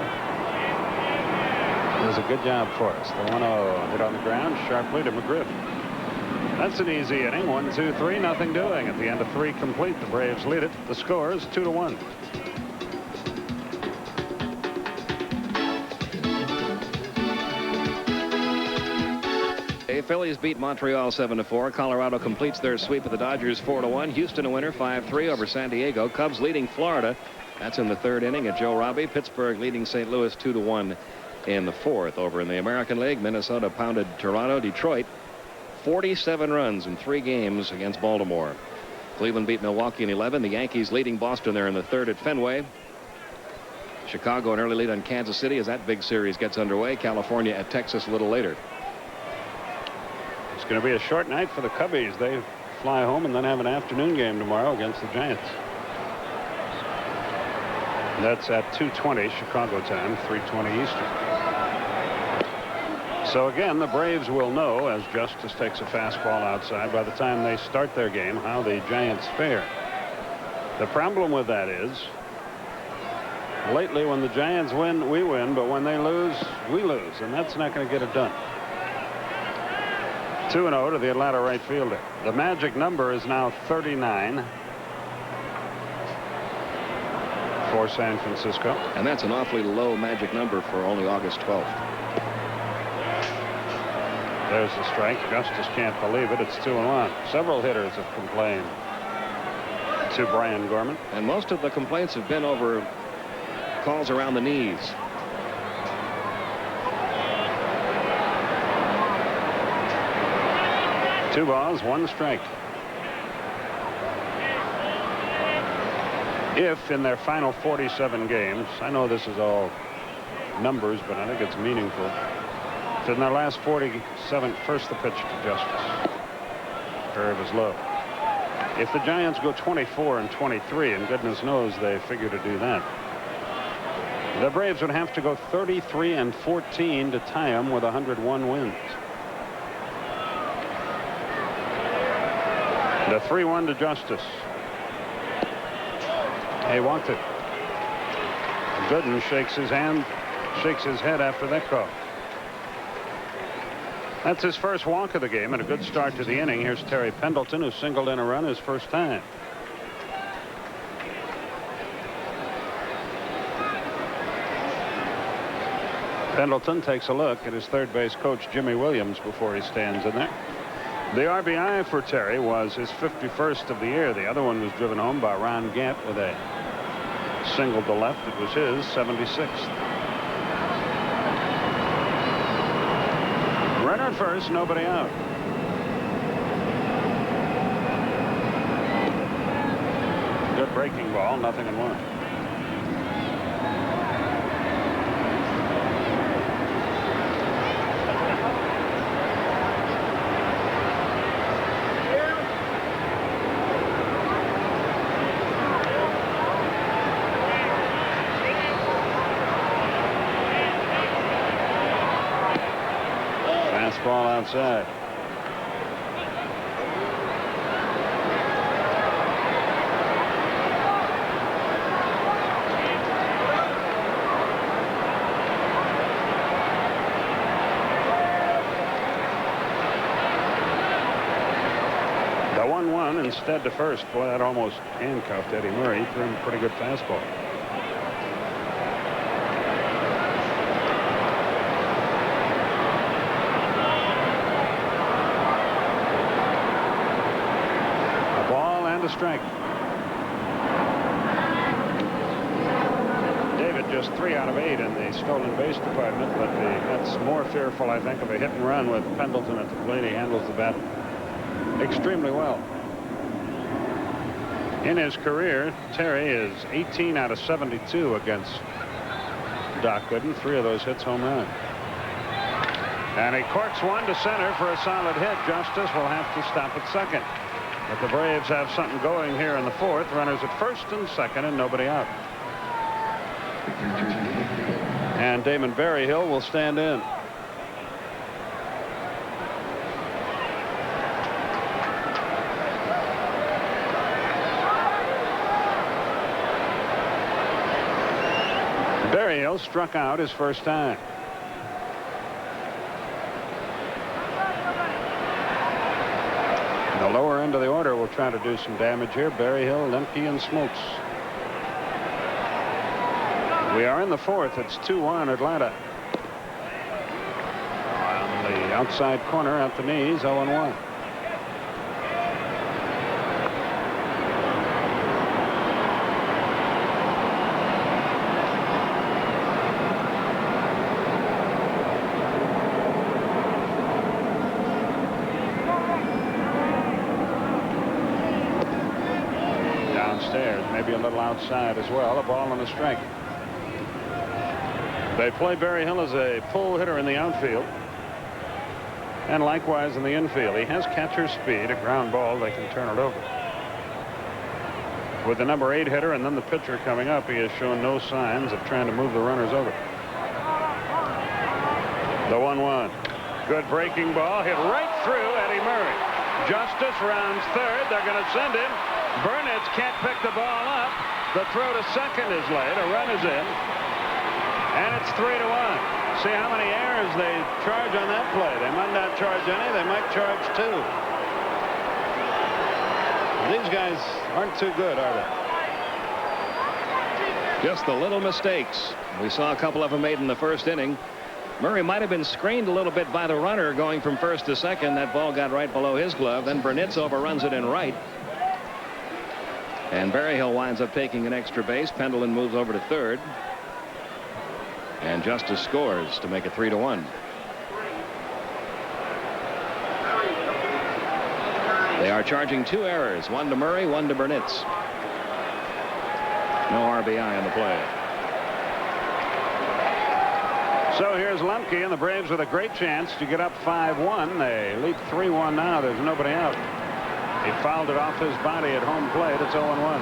does a good job for us. The 1-0 hit on the ground sharply to McGriff. That's an easy inning. 1, 2, 3, nothing doing. At the end of 3 complete, the Braves lead it. The score is 2-1. Phillies beat Montreal 7-4. Colorado completes their sweep of the Dodgers 4-1. Houston a winner 5-3 over San Diego. Cubs leading Florida. That's in the 3rd inning at Joe Robbie. Pittsburgh leading St. Louis 2-1 in the 4th. Over in the American League, Minnesota pounded Toronto. Detroit 47 runs in 3 games against Baltimore. Cleveland beat Milwaukee in 11. The Yankees leading Boston there in the 3rd at Fenway. Chicago an early lead on Kansas City as that big series gets underway. California at Texas a little later. It's going to be a short night for the Cubbies. They fly home and then have an afternoon game tomorrow against the Giants. That's at 2:20 Chicago time, 3:20 Eastern. So again, the Braves will know, as Justice takes a fastball outside, by the time they start their game, how the Giants fare. The problem with that is, lately when the Giants win, we win, but when they lose, we lose, and that's not going to get it done. 2-0 to the Atlanta right fielder. The magic number is now 39 for San Francisco. And that's an awfully low magic number for only August 12th. There's the strike. Justice can't believe it. It's 2-1. Several hitters have complained to Brian Gorman. And most of the complaints have been over calls around the knees. Two balls, 1 strike. If in their final 47 games, I know this is all numbers, but I think it's meaningful. If in their last 47, first the pitch to Justice. Curve is low. If the Giants go 24 and 23, and goodness knows they figure to do that, The Braves would have to go 33-14 to tie them with 101 wins. The 3-1 to Justice. He walked it. Gooden shakes his hand, shakes his head after that call. That's his first walk of the game and a good start to the inning. Here's Terry Pendleton, who singled in a run his first time. Pendleton takes a look at his third base coach, Jimmy Williams, before he stands in there. The RBI for Terry was his 51st of the year. The other one was driven home by Ron Gant with a single to left. It was his 76th. Runner at first, nobody out. Good breaking ball, 0-1. Ball outside. The 1-1 instead to first. Boy, that almost handcuffed Eddie Murray. He threw him a pretty good fastball. Strike. David just 3 out of 8 in the stolen base department, but that's more fearful, I think, of a hit and run with Pendleton at the plate. He handles the bat extremely well. In his career, Terry is 18 out of 72 against Doc Gooden. 3 of those hits home run. And he corks one to center for a solid hit. Justice will have to stop at second. But the Braves have something going here in the 4th. Runners at first and second and nobody out. And Damon Berryhill will stand in. Berryhill struck out his first time. The lower end of the order will try to do some damage here. Berryhill, Lemke, and Smoltz. We are in the 4th. It's 2-1 Atlanta. On the outside corner at the knees, 0-1. Maybe a little outside as well. A ball and a strike. They play Berryhill as a pull hitter in the outfield and likewise in the infield. He has catcher speed. A ground ball, they can turn it over. With the number 8 hitter and then the pitcher coming up, he has shown no signs of trying to move the runners over. The 1-1. Good breaking ball hit right through Eddie Murray. Justice rounds third. They're going to send him. Burnitz can't pick the ball up. The throw to second is late. A run is in. And it's 3-1. See how many errors they charge on that play. They might not charge any. They might charge 2. These guys aren't too good, are they? Just the little mistakes. We saw a couple of them made in the first inning. Murray might have been screened a little bit by the runner going from first to second. That ball got right below his glove. Then Burnitz overruns it in right. And Berryhill winds up taking an extra base. Pendleton moves over to third. And Justice scores to make it 3-1. They are charging 2 errors. 1 to Murray, 1 to Burnitz. No RBI on the play. So here's Lemke, and the Braves with a great chance to get up 5-1. They lead 3-1 now. There's nobody out. He fouled it off his body at home plate. It's 0-1.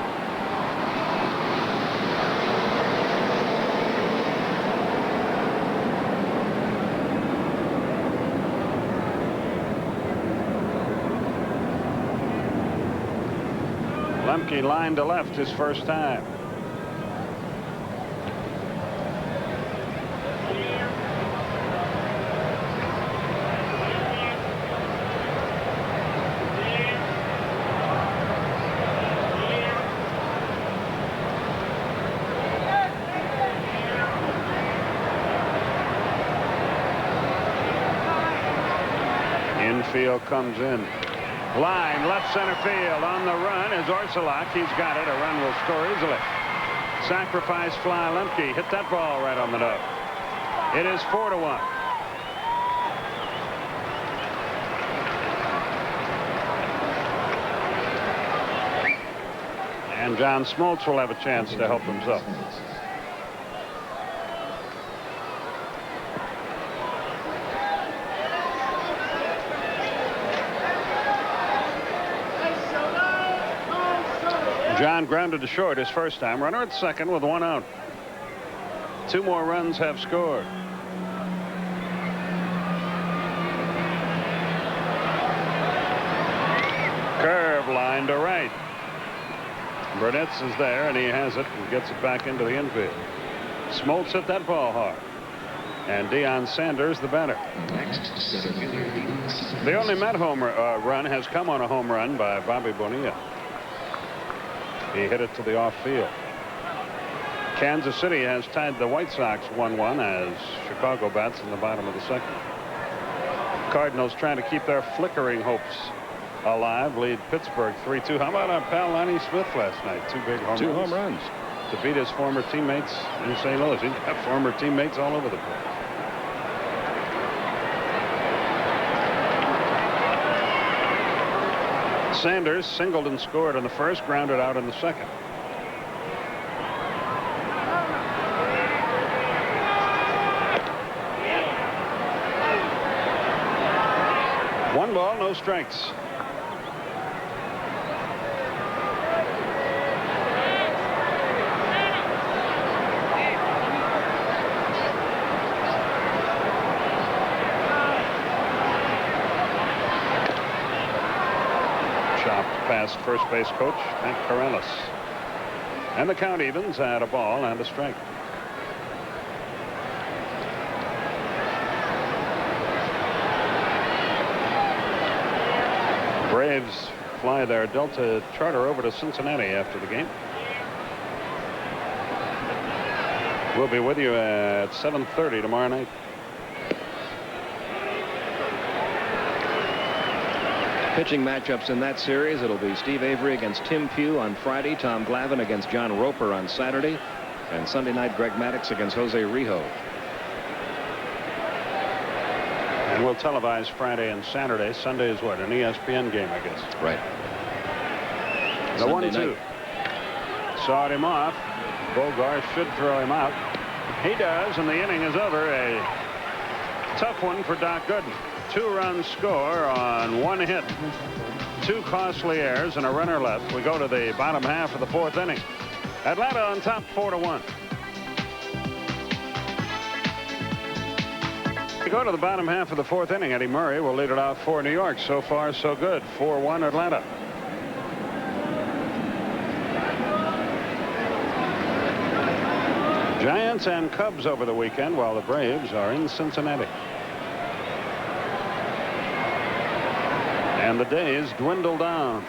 Lemke line to left his first time. Infield comes in. Line left center field on the run is Orsolak. He's got it. A run will score easily. Sacrifice fly. Lemke hit that ball right on the nose. It is 4-1. And John Smoltz will have a chance to help himself. John grounded to short his first time. Runner at second with 1 out. 2 more runs have scored. Curve line to right. Burnett's is there, and he has it and gets it back into the infield. Smoltz hit that ball hard. And Deion Sanders, the batter. The only Met home run has come on a home run by Bobby Bonilla. He hit it to the off field. Kansas City has tied the White Sox 1-1 as Chicago bats in the bottom of the second. Cardinals trying to keep their flickering hopes alive. Lead Pittsburgh 3-2. How about our pal Lonnie Smith last night? 2 big home runs. 2 home runs. To beat his former teammates in St. Louis. He's got former teammates all over the place. Sanders singled and scored in the first, grounded out in the second. One ball, no strikes. Past first base coach Hank Corrales. And the count evens at a ball and a strike. Braves fly their Delta charter over to Cincinnati after the game. We'll be with you at 7:30 tomorrow night. Pitching matchups in that series. It'll be Steve Avery against Tim Pugh on Friday. Tom Glavine against John Roper on Saturday. And Sunday night, Greg Maddux against Jose Rijo. And we'll televise Friday and Saturday. Sunday is what? An ESPN game, I guess. Right. The 1-2. Sawed him off. Bogart should throw him out. He does, and the inning is over. A tough one for Doc Gooden. 2-run score on 1 hit. 2 costly errors and a runner left. We go to the bottom half of the 4th inning. Atlanta on top 4-1. We go to the bottom half of the 4th inning. Eddie Murray will lead it off for New York. So far, so good. 4-1 Atlanta. Giants and Cubs over the weekend, while the Braves are in Cincinnati. And the days dwindle down.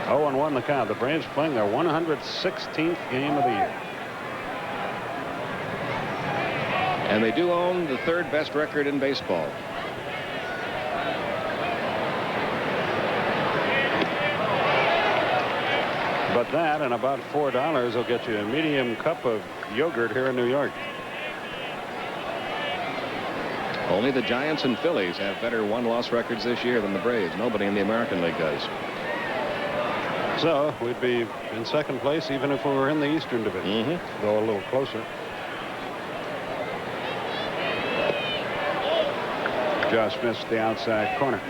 0-1 the count. The Braves playing their 116th game of the year. And they do own the 3rd best record in baseball. But that and about $4 will get you a medium cup of yogurt here in New York. Only the Giants and Phillies have better 1-loss records this year than the Braves. Nobody in the American League does. So we'd be in 2nd place even if we were in the Eastern Division. Though a little closer. Just missed the outside corner.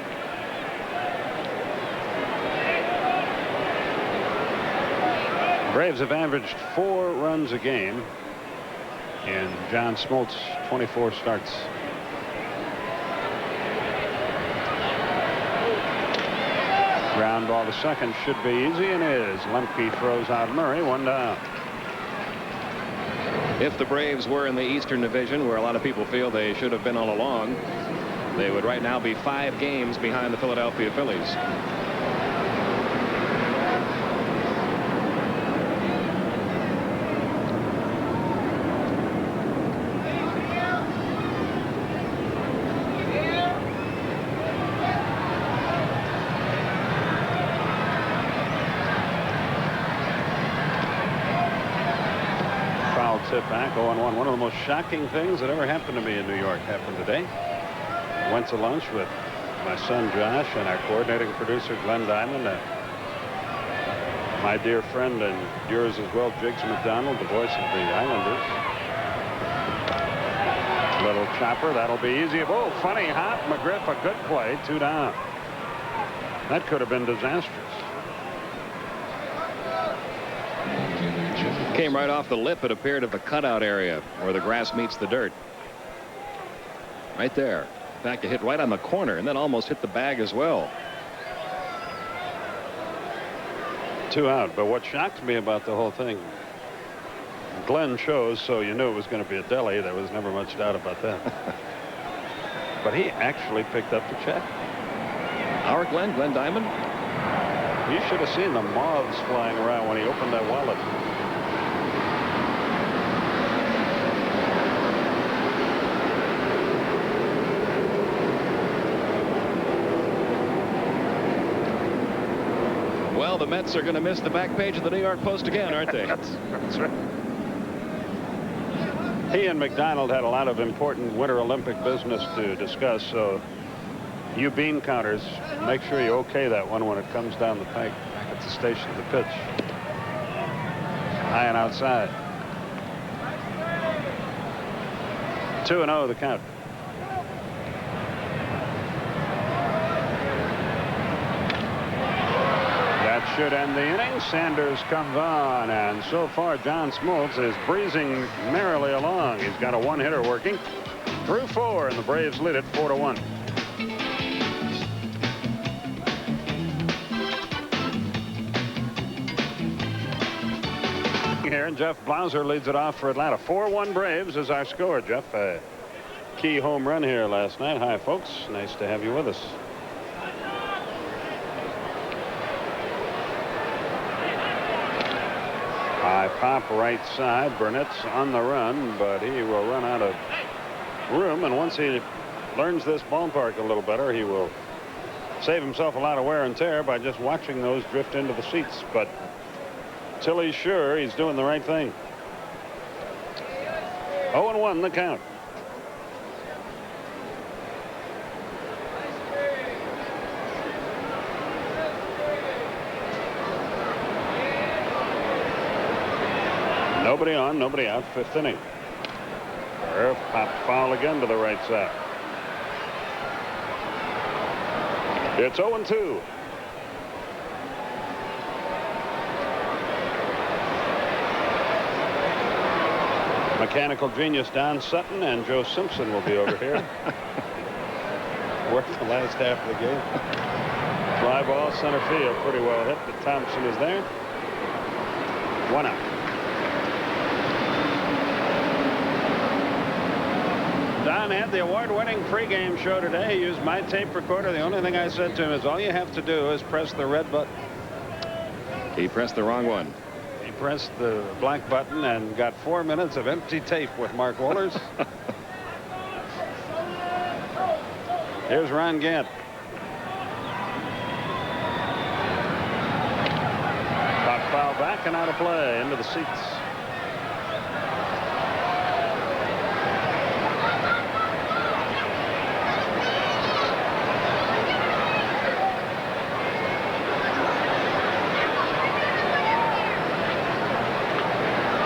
Braves have averaged 4 runs a game in John Smoltz 24 starts. Ground ball to second should be easy, and is. Lemke throws out Murray, 1 down. If the Braves were in the Eastern Division, where a lot of people feel they should have been all along, they would right now be 5 games behind the Philadelphia Phillies. Tip back, 0-1. One of the most shocking things that ever happened to me in New York happened today. Went to lunch with my son Josh and our coordinating producer Glenn Diamond, and my dear friend and yours as well, Jiggs McDonald, the voice of the Islanders. Little chopper, that'll be easy. Oh, funny hop. McGriff, a good play, 2 down. That could have been disastrous. Came right off the lip, it appeared, of the cutout area where the grass meets the dirt. Right there. In fact, it hit right on the corner and then almost hit the bag as well. 2 out. But what shocked me about the whole thing, Glenn chose, so you knew it was going to be a deli. There was never much doubt about that. But he actually picked up the check. Our Glenn Diamond? You should have seen the moths flying around when he opened that wallet. Well, the Mets are going to miss the back page of the New York Post again, aren't they? That's right. He and McDonald had a lot of important Winter Olympic business to discuss, so you bean counters, make sure you okay that one when it comes down the pike back at the station of the pitch. High and outside. 2-0 the count. That should end the inning. Sanders comes on, and so far John Smoltz is breezing merrily along. He's got a 1-hitter working through 4, and the Braves lead it 4-1. Here, and Jeff Blauser leads it off for Atlanta. 4-1 Braves is our score. Jeff, a key home run here last night. Hi, folks. Nice to have you with us. High pop right side. Burnett's on the run, but he will run out of room, and once he learns this ballpark a little better, he will save himself a lot of wear and tear by just watching those drift into the seats. But till he's sure, he's doing the right thing. 0-1 the count. Nobody on, nobody out, 5th inning. Irv popped foul again to the right side. It's 0-2. Mechanical genius Don Sutton and Joe Simpson will be over here. Worked the last half of the game. Fly ball, center field, pretty well hit, but Thompson is there. 1 out. Don had the award-winning pregame show today. He used my tape recorder. The only thing I said to him is all you have to do is press the red button. He pressed the wrong one. He pressed the black button and got 4 minutes of empty tape with Mark Wohlers. Here's Ron Gant. Pop foul back and out of play into the seats.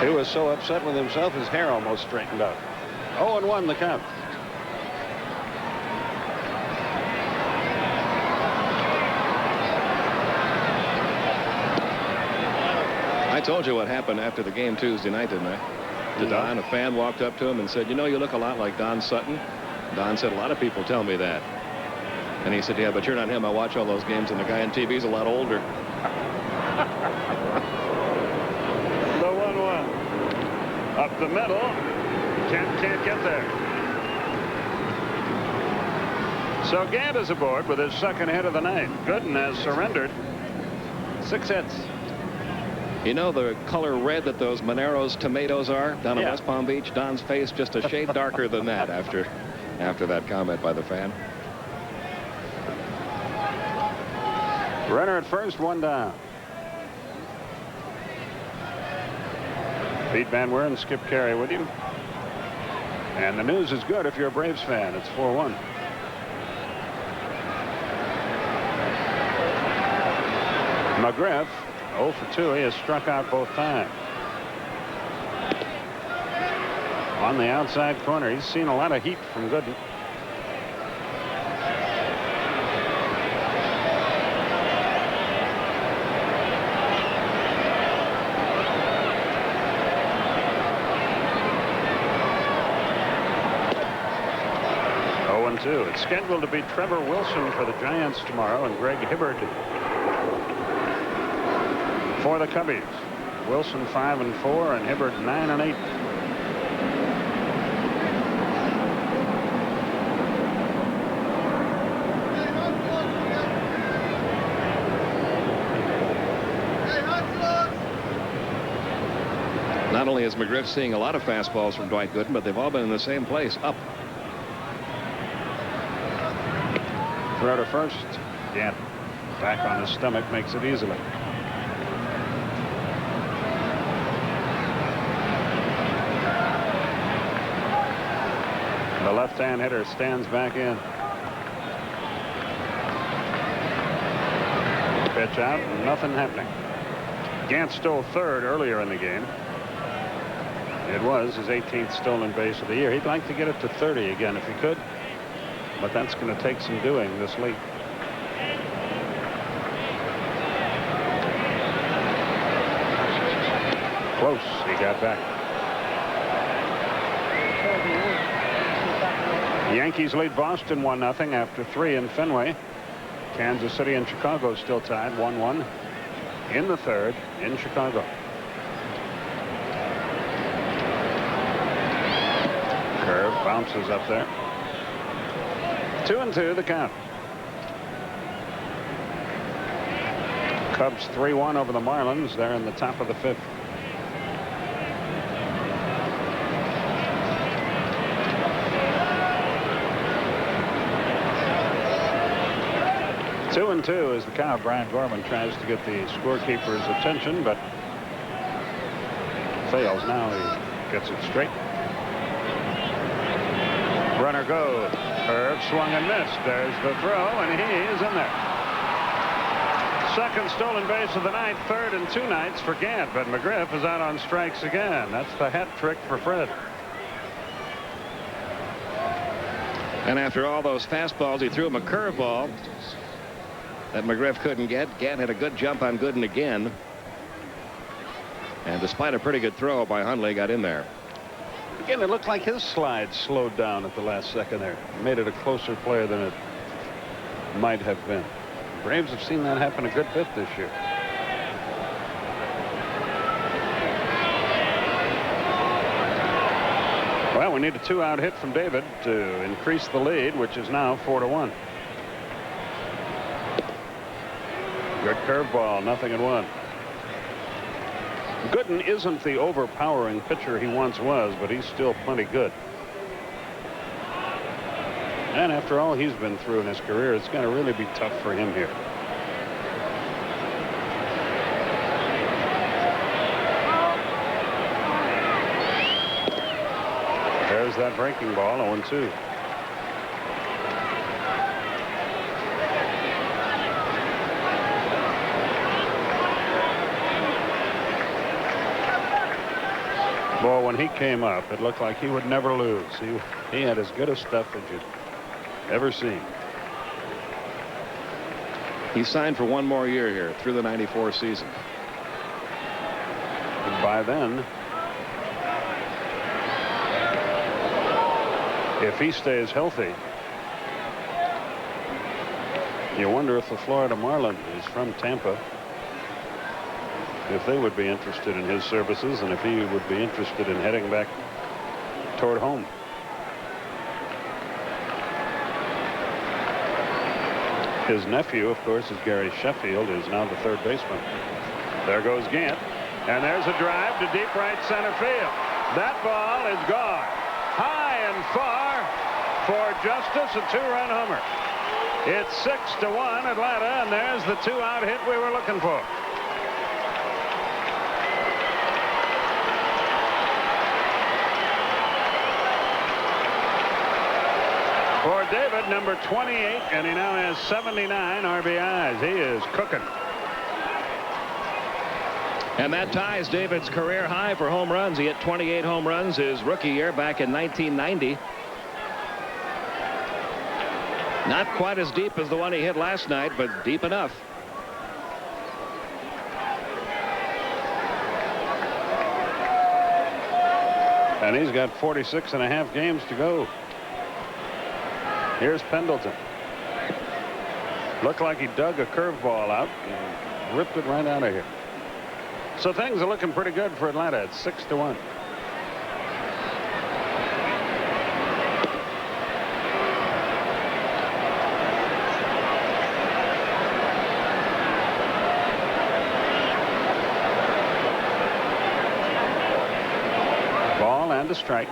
He was so upset with himself, his hair almost straightened out. 0-1 the count. I told you what happened after the game Tuesday night, didn't I? To Don, a fan walked up to him and said, you know, you look a lot like Don Sutton. Don said, a lot of people tell me that. And he said, yeah, but you're not him. I watch all those games, and the guy on TV is a lot older. The 1-1. Up the middle. Can't get there. So Gant is aboard with his second hit of the night. Gooden has surrendered 6 hits. You know the color red that those Monero's tomatoes are down in West Palm Beach? Don's face just a shade darker than that after that comment by the fan. Runner at first, 1 down. Pete Van Weer and Skip Carey with you. And the news is good if you're a Braves fan. It's 4-1. McGriff 0 for 2. He has struck out both times. On the outside corner, he's seen a lot of heat from Gooden. It's scheduled to be Trevor Wilson for the Giants tomorrow and Greg Hibbard for the Cubbies. Wilson 5-4 and Hibbard 9-8. Not only is McGriff seeing a lot of fastballs from Dwight Gooden, but they've all been in the same place, up. Throw to first. Gant back on his stomach makes it easily. The left-hand hitter stands back in. Pitch out, nothing happening. Gant stole third earlier in the game. It was his 18th stolen base of the year. He'd like to get it to 30 again if he could. But that's going to take some doing this late. Close. He got back. The Yankees lead Boston 1-0 after 3 in Fenway. Kansas City and Chicago still tied 1-1 in the third in Chicago. Curve bounces up there. 2-2 the count. Cubs 3-1 over the Marlins. They're in the top of the 5th. Two and 2 is the count. Brian Gorman tries to get the scorekeeper's attention, but fails. Now he gets it straight. Runner goes. Curve, swung and missed. There's the throw, and he is in there. Second stolen base of the night, third in 2 nights for Gant, but McGriff is out on strikes again. That's the hat trick for Fred. And after all those fastballs, he threw him a curveball that McGriff couldn't get. Gant had a good jump on Gooden again. And despite a pretty good throw by Hundley, got in there. Again, it looked like his slide slowed down at the last second there. Made it a closer play than it might have been. Braves have seen that happen a good bit this year. Well, we need a 2-out hit from David to increase the lead, which is now 4-1. Good curveball, 0-1. Gooden isn't the overpowering pitcher he once was, but he's still plenty good. And after all he's been through in his career, it's going to really be tough for him here. There's that breaking ball, 0-2. Boy, when he came up, it looked like he would never lose. He had as good a stuff as you'd ever seen. He signed for 1 more year here through the '94 season. And by then, if he stays healthy, You wonder if the Florida Marlins, he's from Tampa, if they would be interested in his services and if he would be interested in heading back toward home. His nephew, of course, is Gary Sheffield, who's now the third baseman. There goes Gant. And there's a drive to deep right center field. That ball is gone. High and far for Justice, a two-run homer. It's 6-1 Atlanta, and there's the two-out hit we were looking for. For David, number 28, and he now has 79 RBIs. He is cooking. And that ties David's career high for home runs. He hit 28 home runs his rookie year back in 1990. Not quite as deep as the one he hit last night, but deep enough. And he's got 46.5 games to go. Here's Pendleton. Looked like he dug a curveball out and ripped it right out of here. So things are looking pretty good for Atlanta. It's 6-1. Ball and a strike.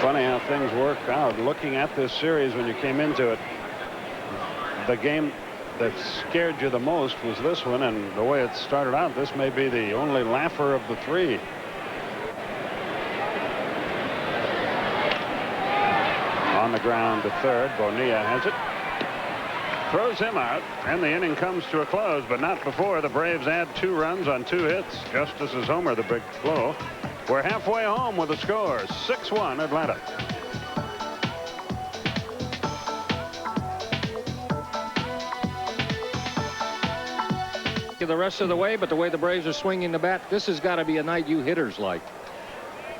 Funny how things work out. Looking at this series when you came into it, the game that scared you the most was this one, and the way it started out, this may be the only laugher of the three. On the ground to third. Bonilla has it. Throws him out, and the inning comes to a close, but not before the Braves add 2 runs on 2 hits. Justice's homer, the big blow. We're halfway home with the score, 6-1 Atlanta. The rest of the way, but the way the Braves are swinging the bat, this has got to be a night you hitters like.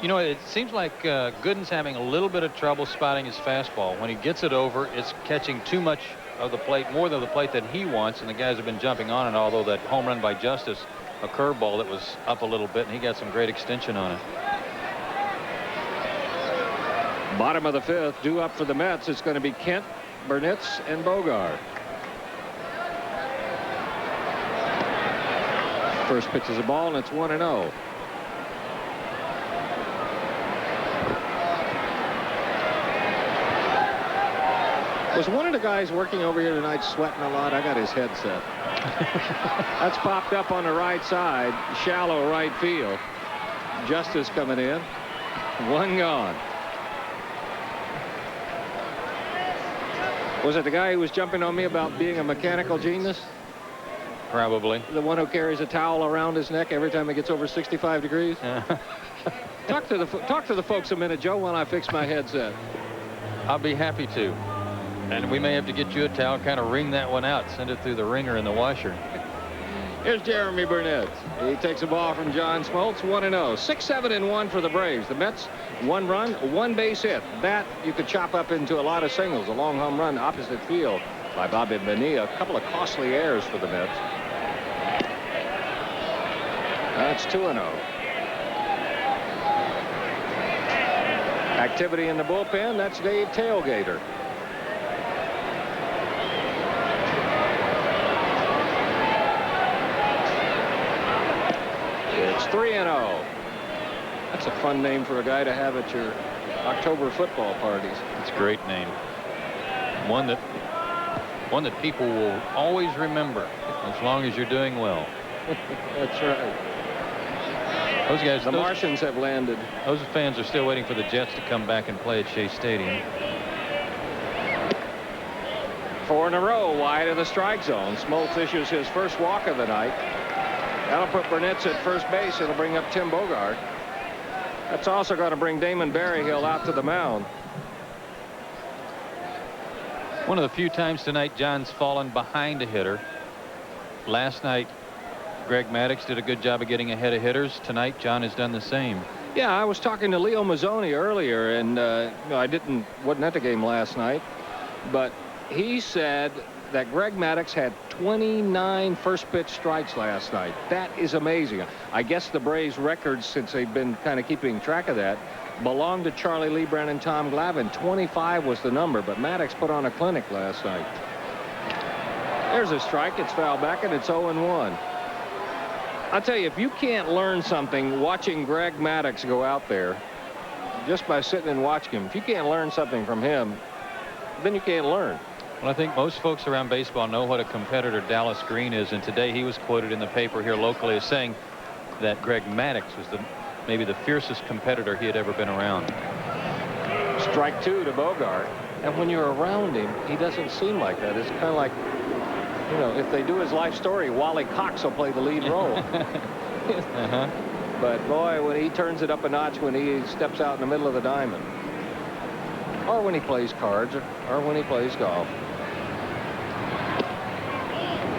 You know, it seems like Gooden's having a little bit of trouble spotting his fastball. When he gets it over, it's catching too much of the plate, more than the plate than he wants, and the guys have been jumping on it, although that home run by Justice, a curveball that was up a little bit, and he got some great extension on it. Bottom of the 5th, due up for the Mets. It's going to be Kent, Burnitz, and Bogart. First pitch is a ball, and it's 1-0. Was one of the guys working over here tonight sweating a lot? I got his headset. That's popped up on the right side, shallow right field. Justice coming in. 1 gone. Was it the guy who was jumping on me about being a mechanical genius? Probably. The one who carries a towel around his neck every time it gets over 65 degrees? Talk to the folks a minute, Joe, while I fix my headset. I'll be happy to. And we may have to get you a towel, kind of wring that one out, send it through the wringer in the washer. Here's Jeremy Burnett. He takes a ball from John Smoltz, 1-0. 6-7-1 for the Braves. The Mets, 1 run, 1 base hit. That you could chop up into a lot of singles. A long home run opposite field by Bobby Bonilla. A couple of costly errors for the Mets. That's 2-0. Activity in the bullpen. That's Dave Tailgater. It's 3-0. That's a fun name for a guy to have at your October football parties. It's a great name. One that people will always remember as long as you're doing well. That's right. Those guys, the Martians have landed. Those fans are still waiting for the Jets to come back and play at Shea Stadium. 4 in a row wide of the strike zone. Smoltz issues his first walk of the night. That'll put Burnitz at first base. It'll bring up Tim Bogart. That's also going to bring Damon Berryhill out to the mound. One of the few times tonight John's fallen behind a hitter. Last night Greg Maddux did a good job of getting ahead of hitters. Tonight John has done the same. Yeah, I was talking to Leo Mazzoni earlier, and I wasn't at the game last night, but he said that Greg Maddux had 29 first pitch strikes last night. That is amazing. I guess the Braves records, since they've been kind of keeping track of that, belonged to Charlie Lebrand and Tom Glavine. 25 was the number, but Maddux put on a clinic last night. There's a strike. It's foul back, and it's 0-1. I'll tell you, if you can't learn something watching Greg Maddux go out there, just by sitting and watching him, if you can't learn something from him, then you can't learn. Well, I think most folks around baseball know what a competitor Dallas Green is, and today he was quoted in the paper here locally as saying that Greg Maddux was maybe the fiercest competitor he had ever been around. Strike 2 to Bogart, and when you're around him, he doesn't seem like that. It's kind of like, you know, if they do his life story, Wally Cox will play the lead role. But boy, when he turns it up a notch when he steps out in the middle of the diamond, or when he plays cards, or when he plays golf.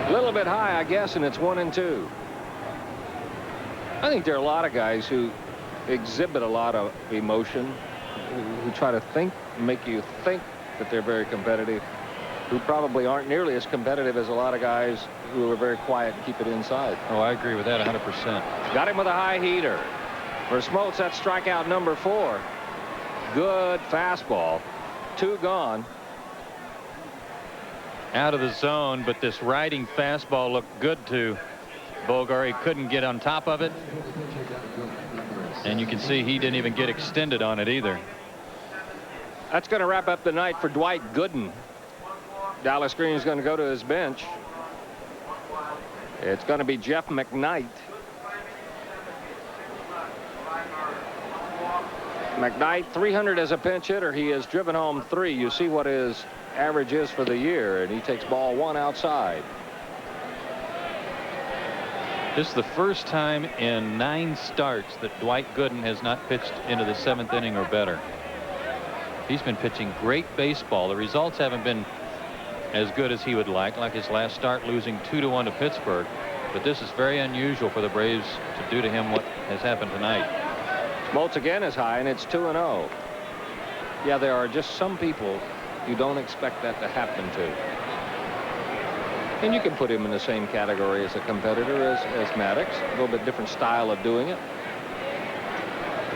A little bit high, I guess, and it's 1-2. I think there are a lot of guys who exhibit a lot of emotion, who try to make you think that they're very competitive, who probably aren't nearly as competitive as a lot of guys who are very quiet and keep it inside. Oh, I agree with that 100%. Got him with a high heater. For Smoltz, that's strikeout number 4. Good fastball. 2 gone. Out of the zone, but this riding fastball looked good to Bogart. He couldn't get on top of it. And you can see he didn't even get extended on it either. That's going to wrap up the night for Dwight Gooden. Dallas Green is going to go to his bench. It's going to be Jeff McKnight. McKnight, 300 as a pinch hitter. He has driven home 3. You see what his average is for the year, and he takes ball 1 outside. This is the first time in 9 starts that Dwight Gooden has not pitched into the 7th inning or better. He's been pitching great baseball. The results haven't been as good as he would like his last start, losing 2-1 to Pittsburgh. But this is very unusual for the Braves to do to him what has happened tonight. Smoltz again is high, and it's 2-0. Yeah, there are just some people you don't expect that to happen to. And you can put him in the same category as a competitor as Maddux. A little bit different style of doing it.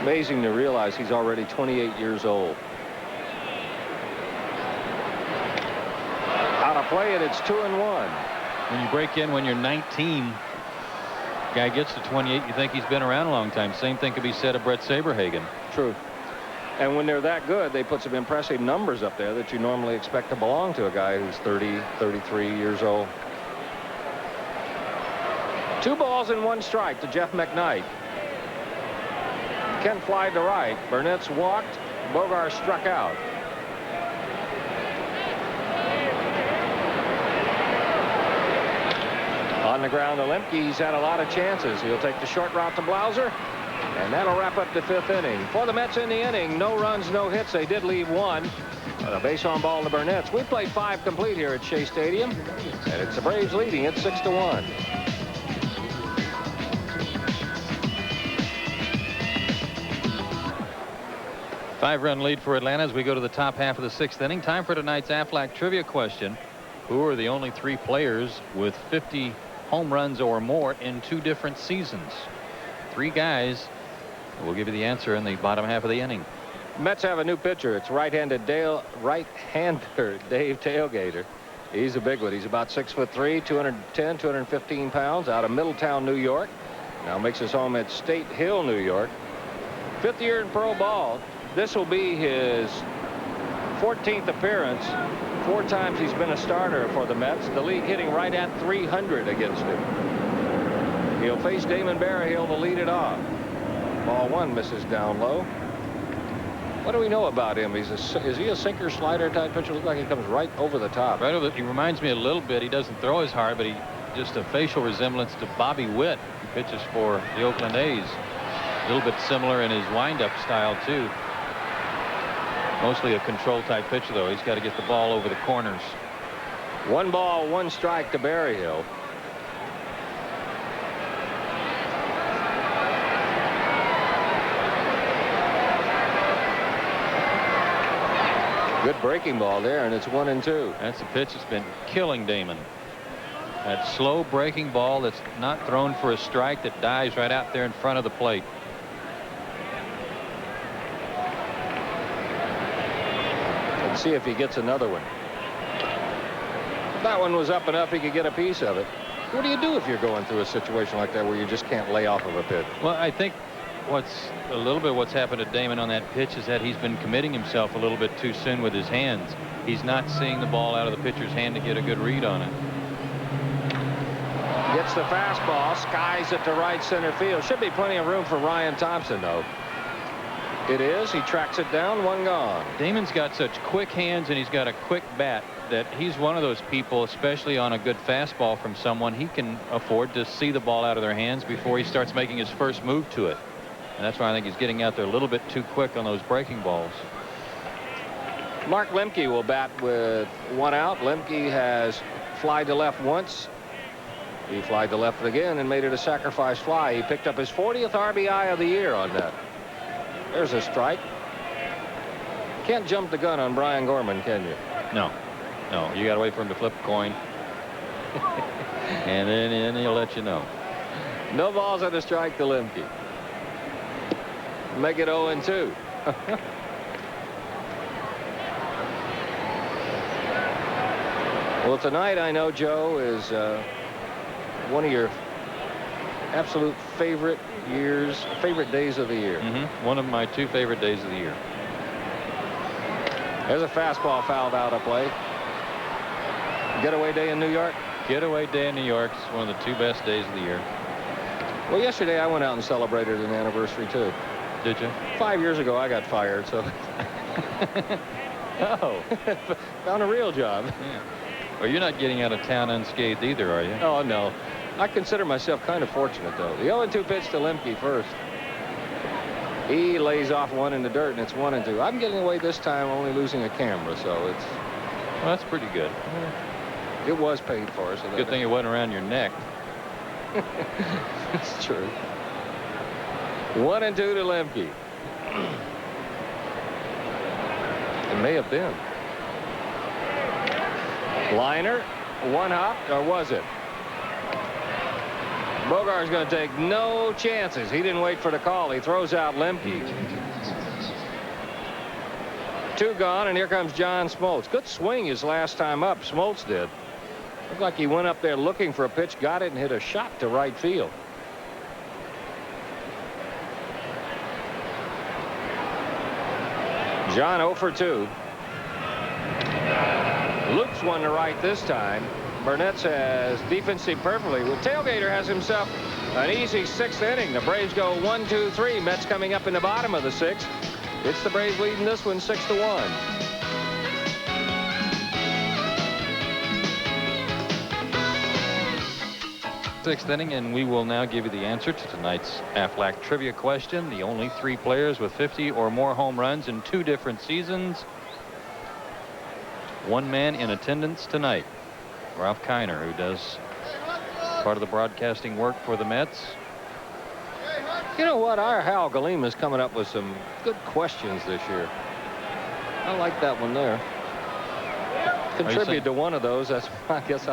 Amazing to realize he's already 28 years old. Out of play, and it's 2-1. When you break in when you're 19, guy gets to 28, you think he's been around a long time. Same thing could be said of Brett Saberhagen. True. And when they're that good, they put some impressive numbers up there that you normally expect to belong to a guy who's 30, 33 years old. 2 balls and 1 strike to Jeff McKnight. Kent flied to right. Burnett's walked. Bogart struck out. On the ground to Lemke. He's had a lot of chances. He'll take the short route to Blauser. And that'll wrap up the 5th inning. For the Mets in the inning, no runs, no hits. They did leave 1. A base on ball to Burnett's. We played 5 complete here at Shea Stadium. And it's the Braves leading it 6-1. Five-run lead for Atlanta as we go to the top half of the 6th inning. Time for tonight's Aflac trivia question. Who are the only 3 players with 50 home runs or more in 2 different seasons? 3 guys. We'll give you the answer in the bottom half of the inning. Mets have a new pitcher. It's right-hander Dave Tailgater. He's a big one. He's about 6'3", 210, 215 pounds, out of Middletown, New York. Now makes his home at State Hill, New York. 5th year in pro ball. This will be his 14th appearance. 4 times he's been a starter for the Mets. The league hitting right at 300 against him. He'll face Damon Berryhill to lead it off. Ball 1 misses down low. What do we know about him? Is he a sinker slider type pitcher? Looks like he comes right over the top. Right over. He reminds me a little bit. He doesn't throw as hard, but he just a facial resemblance to Bobby Witt, who pitches for the Oakland A's. A little bit similar in his windup style too. Mostly a control type pitcher, though. He's got to get the ball over the corners. 1 ball, 1 strike to Berryhill. Good breaking ball there, and it's 1-2. That's a pitch that's been killing Damon. That slow breaking ball that's not thrown for a strike, that dives right out there in front of the plate. Let's see if he gets another one. If that one was up enough, he could get a piece of it. What do you do if you're going through a situation like that where you just can't lay off of a pitch? Well, I think what's happened to Damon on that pitch is that he's been committing himself a little bit too soon with his hands. He's not seeing the ball out of the pitcher's hand to get a good read on it. Gets the fastball, skies it to right center field. Should be plenty of room for Ryan Thompson, though. It is. He tracks it down. One gone. Damon's got such quick hands, and he's got a quick bat, that he's one of those people, especially on a good fastball from someone, he can afford to see the ball out of their hands before he starts making his first move to it. And that's why I think he's getting out there a little bit too quick on those breaking balls. Mark Lemke will bat with one out. Lemke has flied to left once. He flied to left again and made it a sacrifice fly. He picked up his 40th RBI of the year on that. There's a strike. Can't jump the gun on Brian Gorman, can you? No. No, you got to wait for him to flip a coin. and then he'll let you know. No balls and a strike to Lemke. Make it 0-2. Well, tonight I know, Joe, is one of your absolute favorite days of the year. One of my 2 favorite days of the year. There's a fastball fouled out of play. Getaway day in New York. Getaway day in New York is one of the 2 best days of the year. Well, yesterday I went out and celebrated an anniversary too. Did you? 5 years ago I got fired, so. Oh. Found a real job. Yeah. Well, you're not getting out of town unscathed either, are you? Oh, no. I consider myself kind of fortunate, though. The 0-2 pitch to Lemke first. He lays off one in the dirt, and it's 1-2. I'm getting away this time, only losing a camera, so it's. Well, that's pretty good. It was paid for, so. Good thing it wasn't around your neck. It's true. 1-2 to Lemke. It may have been. Liner, one hop, or was it? Bogart's going to take no chances. He didn't wait for the call. He throws out Lemke. 2 gone, and here comes John Smoltz. Good swing his last time up. Smoltz did. Looked like he went up there looking for a pitch, got it, and hit a shot to right field. John 0 for 2. Loops one to right this time. Burnett says defensive perfectly. Well, Tailgater has himself an easy 6th inning. The Braves go 1-2-3. Mets coming up in the bottom of the 6th. It's the Braves leading this one 6-1. Sixth inning, and we will now give you the answer to tonight's Aflac trivia question. The only 3 players with 50 or more home runs in 2 different seasons. 1 man in attendance tonight. Ralph Kiner, who does part of the broadcasting work for the Mets. You know what? Our Hal Galima is coming up with some good questions this year. I like that one there. Contribute to one of those. That's, I guess,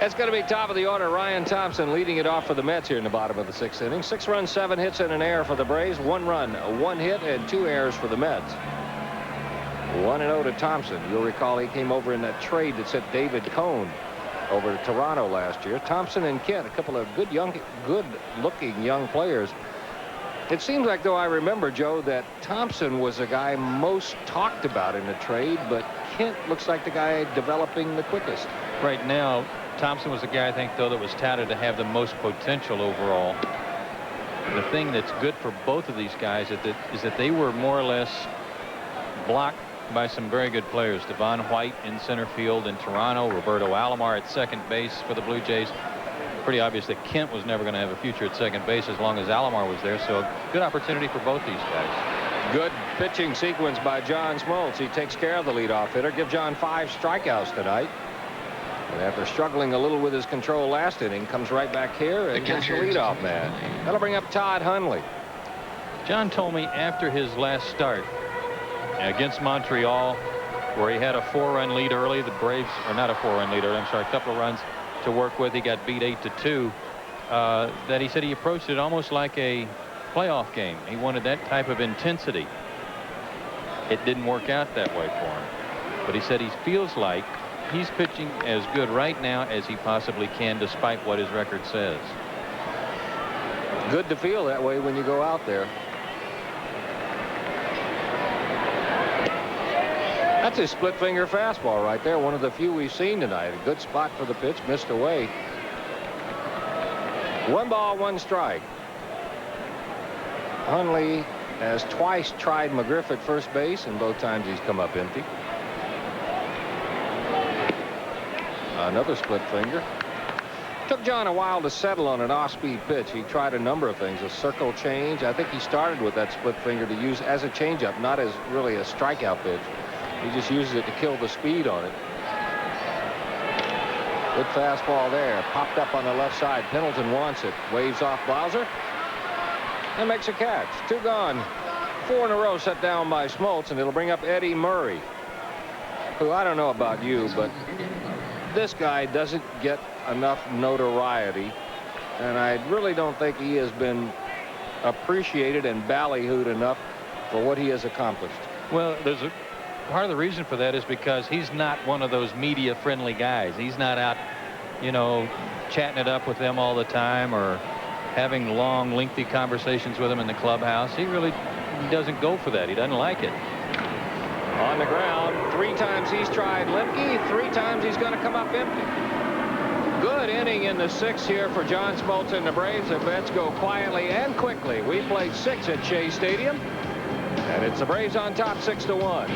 It's going to be top of the order. Ryan Thompson leading it off for the Mets here in the bottom of the 6th inning. 6 runs, 7 hits, and an error for the Braves. 1 run, 1 hit, and 2 errors for the Mets. 1-0 to Thompson. You'll recall he came over in that trade that sent David Cone over to Toronto last year. Thompson and Kent, a couple of good-looking young players. It seems like, though, I remember, Joe, that Thompson was the guy most talked about in the trade, but Kent looks like the guy developing the quickest. Right now, Thompson was the guy, I think, though, that was touted to have the most potential overall. The thing that's good for both of these guys is that they were more or less blocked by some very good players. Devon White in center field in Toronto. Roberto Alomar at second base for the Blue Jays. Pretty obvious that Kent was never going to have a future at second base as long as Alomar was there. So a good opportunity for both these guys. Good pitching sequence by John Smoltz. He takes care of the leadoff hitter. Give John 5 strikeouts tonight. And after struggling a little with his control last inning, comes right back here and gets the leadoff man. That'll bring up Todd Hundley. John told me after his last start against Montreal, where he had a 4-run lead early. The Braves, or not a 4-run lead early, I'm sorry, a couple of runs to work with. He got beat 8-2. That he said he approached it almost like a playoff game. He wanted that type of intensity. It didn't work out that way for him. But he said he feels like he's pitching as good right now as he possibly can, despite what his record says. Good to feel that way when you go out there. That's his split finger fastball right there. One of the few we've seen tonight. A good spot for the pitch, missed away. 1 ball, 1 strike. Hundley has twice tried McGriff at first base, and both times he's come up empty. Another split finger. Took John a while to settle on an off-speed pitch. He tried a number of things, a circle change. I think he started with that split finger to use as a changeup, not as really a strikeout pitch. He just uses it to kill the speed on it. Good fastball there. Popped up on the left side. Pendleton wants it. Waves off Blauser and makes a catch. 2 gone. 4 in a row set down by Smoltz, and it'll bring up Eddie Murray, who, I don't know about you, but this guy doesn't get enough notoriety, and I really don't think he has been appreciated and ballyhooed enough for what he has accomplished. Well, there's a part of the reason for that is because he's not one of those media friendly guys. He's not out, you know, chatting it up with them all the time or having long, lengthy conversations with them in the clubhouse. He really doesn't go for that. He doesn't like it. On the ground, 3 times he's tried Lemke, 3 times he's going to come up empty. Good inning in the 6th here for John Smoltz and the Braves. The bets go quietly and quickly. We played 6 at Shea Stadium, and it's the Braves on top 6-1.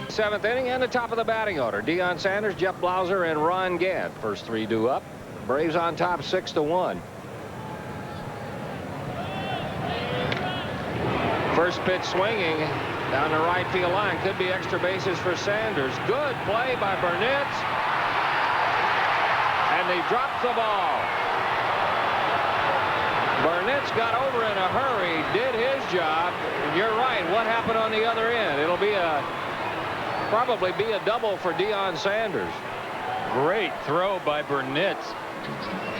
Seventh inning and the top of the batting order. Deion Sanders, Jeff Blauser, and Ron Gant. First 3 due up. Braves on top 6-1. First pitch swinging down the right field line. Could be extra bases for Sanders. Good play by Burnett. And he drops the ball. Burnett's got over in a hurry, did his job. You're right. What happened on the other end? It'll be probably be a double for Deion Sanders. Great throw by Burnett.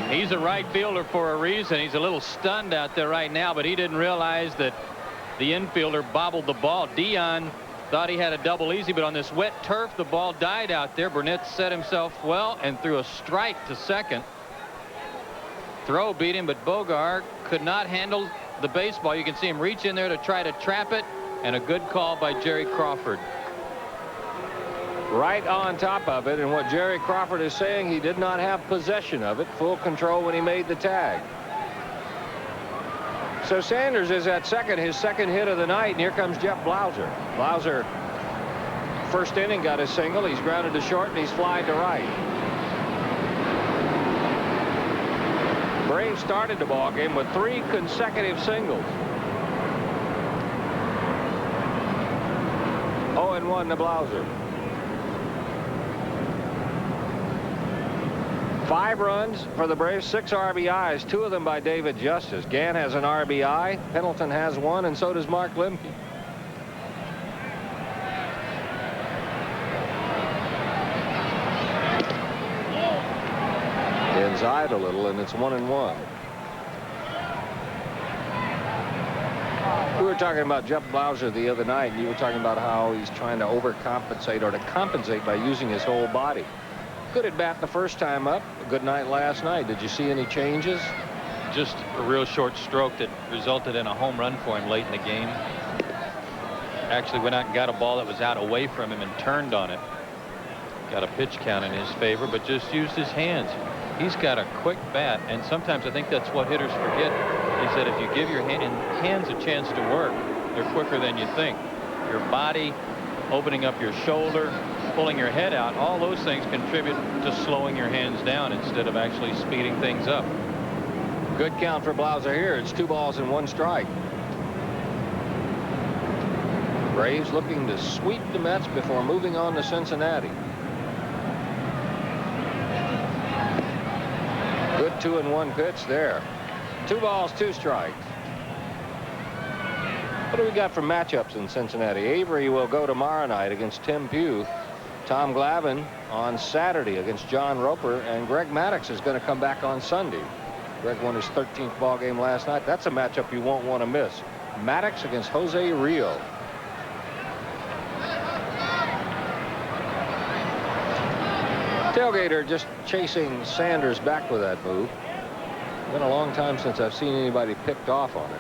He's a right fielder for a reason. He's a little stunned out there right now, but he didn't realize that the infielder bobbled the ball. Deion thought he had a double easy, but on this wet turf, the ball died out there. Burnett set himself well and threw a strike to second. Throw beat him, but Bogart could not handle the baseball. You can see him reach in there to try to trap it, and a good call by Jerry Crawford. Right on top of it, and what Jerry Crawford is saying, he did not have possession of it, full control when he made the tag. So Sanders is at second, his second hit of the night, and here comes Jeff Blauser. Blauser, first inning, got a single. He's grounded to short, and he's flied to right. Braves started the ball game with 3 consecutive singles. 0-1 to Blauser. 5 runs for the Braves, 6 RBIs, 2 of them by David Justice. Gant has an RBI, Pendleton has 1, and so does Mark Lemke. Inside a little, and it's 1-1. We were talking about Jeff Blauser the other night, and you were talking about how he's trying to overcompensate or to compensate by using his whole body. Good at bat the first time up. A good night last night. Did you see any changes? Just a real short stroke that resulted in a home run for him late in the game. Actually went out and got a ball that was out away from him and turned on it. Got a pitch count in his favor, but just used his hands. He's got a quick bat, and sometimes I think that's what hitters forget, is that if you give your hands a chance to work, they're quicker than you think. Your body, opening up your shoulder, pulling your head out, all those things contribute to slowing your hands down instead of actually speeding things up. Good count for Blauser here. It's 2 balls and 1 strike. Braves looking to sweep the Mets before moving on to Cincinnati. Good 2-1 pitch there. 2 balls, 2 strikes. What do we got for matchups in Cincinnati? Avery will go tomorrow night against Tim Pugh. Tom Glavine on Saturday against John Roper, and Greg Maddux is going to come back on Sunday. Greg won his 13th ball game last night. That's a matchup you won't want to miss. Maddux against Jose Rio. Tailgater just chasing Sanders back with that move. Been a long time since I've seen anybody picked off on it.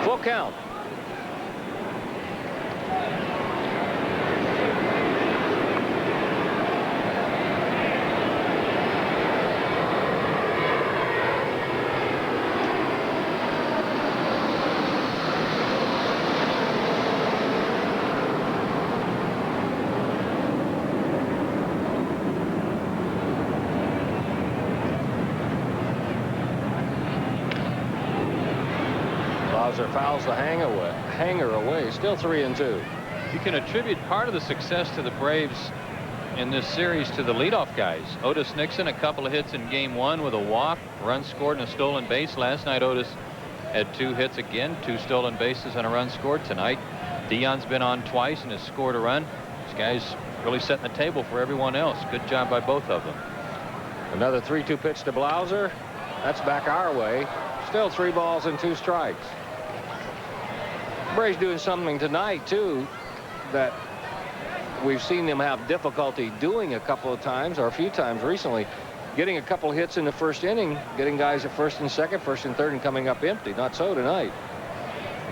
Full count. Fouls the hanger away. Still 3-2. You can attribute part of the success to the Braves in this series to the leadoff guys. Otis Nixon, a couple of hits in game 1 with a walk, run scored and a stolen base. Last night Otis had 2 hits again, 2 stolen bases and a run scored. Tonight Dion's been on twice and has scored a run. This guy's really setting the table for everyone else. Good job by both of them. Another 3-2 pitch to Blauser. That's back our way. Still 3 balls and 2 strikes. Braves doing something tonight too that we've seen them have difficulty doing a couple of times, or a few times recently. Getting a couple hits in the first inning, getting guys at first and second, first and third, and coming up empty. Not so tonight.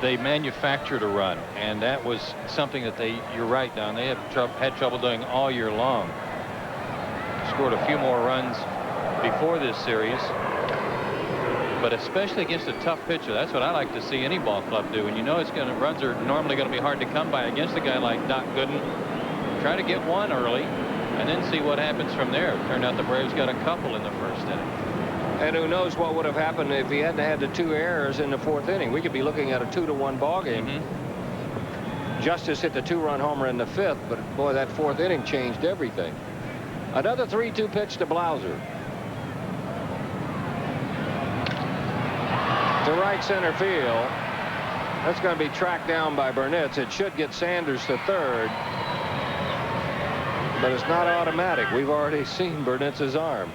They manufactured a run, and that was something that you're right, Don, they had trouble doing all year long. Scored a few more runs before this series, but especially against a tough pitcher. That's what I like to see any ball club do. And you know runs are normally going to be hard to come by against a guy like Doc Gooden. Try to get one early and then see what happens from there. It turned out the Braves got a couple in the first inning. And who knows what would have happened if he hadn't had the 2 errors in the 4th inning. We could be looking at a 2-1 ball game. Justice hit the 2-run homer in the 5th, but boy, that 4th inning changed everything. Another 3-2 pitch to Blauser. To right center field. That's going to be tracked down by Burnitz. It should get Sanders to third, but it's not automatic. We've already seen Burnitz's arm.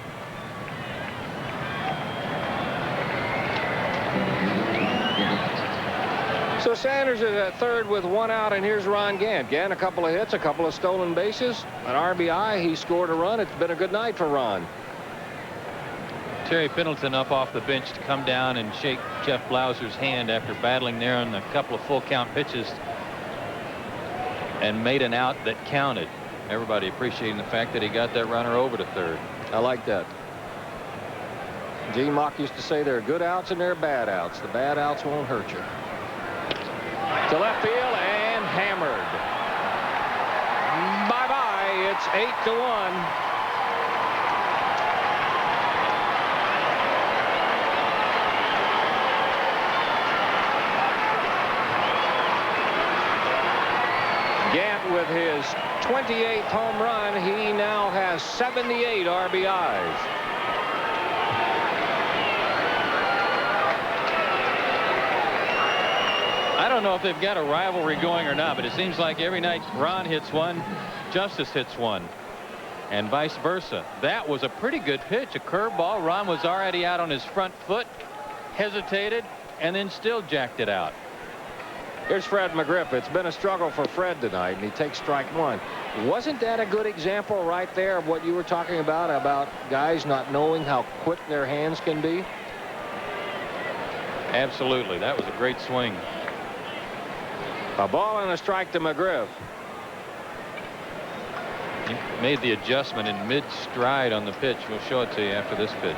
So Sanders is at third with 1 out, and here's Ron Gant. Gant, a couple of hits, a couple of stolen bases, an RBI. He scored a run. It's been a good night for Ron. Terry Pendleton up off the bench to come down and shake Jeff Blauser's hand after battling there on a couple of full count pitches and made an out that counted. Everybody appreciating the fact that he got that runner over to third. I like that. Gene Mock used to say there are good outs and there are bad outs. The bad outs won't hurt you. To left field and hammered. Bye-bye. It's 8-1. Gant with his 28th home run. He now has 78 RBIs. I don't know if they've got a rivalry going or not, but it seems like every night Ron hits one, Justice hits one, and vice versa. That was a pretty good pitch, a curveball. Ron was already out on his front foot, hesitated, and then still jacked it out. Here's Fred McGriff. It's been a struggle for Fred tonight, and he takes strike 1. Wasn't that a good example right there of what you were talking about guys not knowing how quick their hands can be? Absolutely. That was a great swing. A ball and a strike to McGriff. He made the adjustment in mid-stride on the pitch. We'll show it to you after this pitch.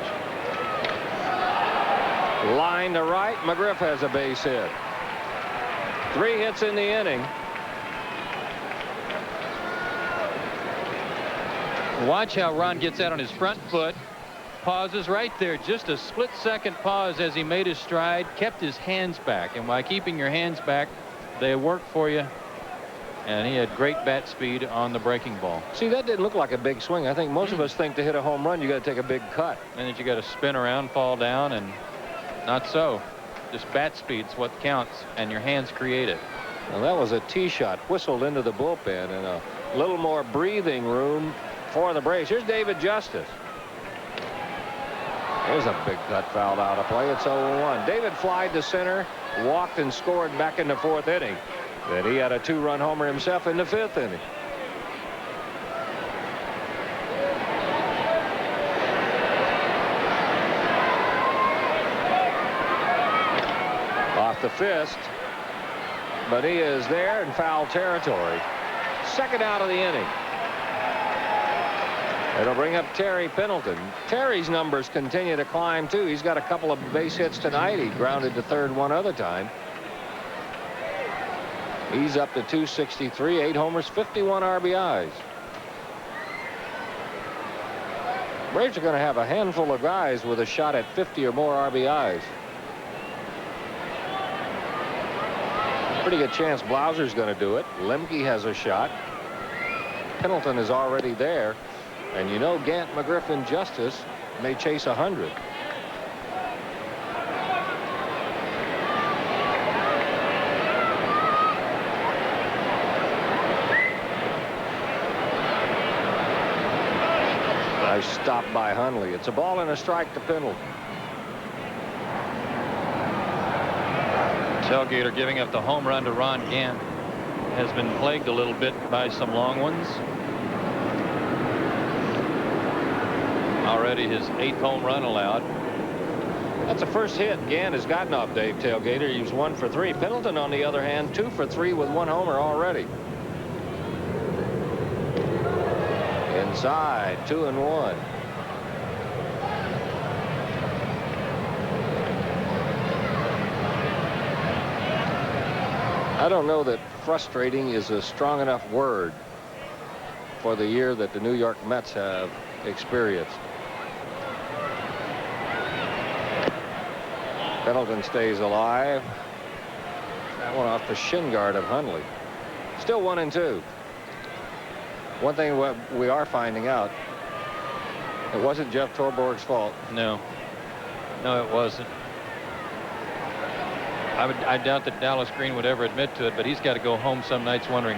Line to right. McGriff has a base hit. 3 hits in the inning. Watch how Ron gets out on his front foot. Pauses right there. Just a split-second pause as he made his stride. Kept his hands back. And by keeping your hands back, they work for you. And he had great bat speed on the breaking ball. See, that didn't look like a big swing. I think most of us think to hit a home run, you got to take a big cut. And then you got to spin around, fall down, and not so. Just bat speed's what counts, and your hands create it. Well, that was a tee shot whistled into the bullpen, and a little more breathing room for the Braves. Here's David Justice. There's a big cut fouled out of play. It's 0-1. David flied to center, walked and scored back in the 4th inning. Then he had a 2-run homer himself in the 5th inning. Off the fist, but he is there in foul territory. 2nd out of the inning. It'll bring up Terry Pendleton. Terry's numbers continue to climb too. He's got a couple of base hits tonight. He grounded to third one other time. He's up to 263, 8 homers, 51 RBIs. Braves are going to have a handful of guys with a shot at 50 or more RBIs. Pretty good chance Blauser's going to do it. Lemke has a shot. Pendleton is already there. And you know Gant, McGriff, and Justice may chase 100. Nice stop by Hundley. It's a ball and a strike to Pendleton. Tailgater giving up the home run to Ron Gant has been plagued a little bit by some long ones. Already his 8th home run allowed. That's the first hit Gant has gotten off Dave Tailgater. He was 1 for 3. Pendleton, on the other hand, 2 for 3 with 1 homer already. Inside, 2-1. I don't know that frustrating is a strong enough word for the year that the New York Mets have experienced. Pendleton stays alive. That one off the shin guard of Hundley. Still 1-2. One thing we are finding out, it wasn't Jeff Torborg's fault. No, it wasn't. I doubt that Dallas Green would ever admit to it, but he's got to go home some nights wondering,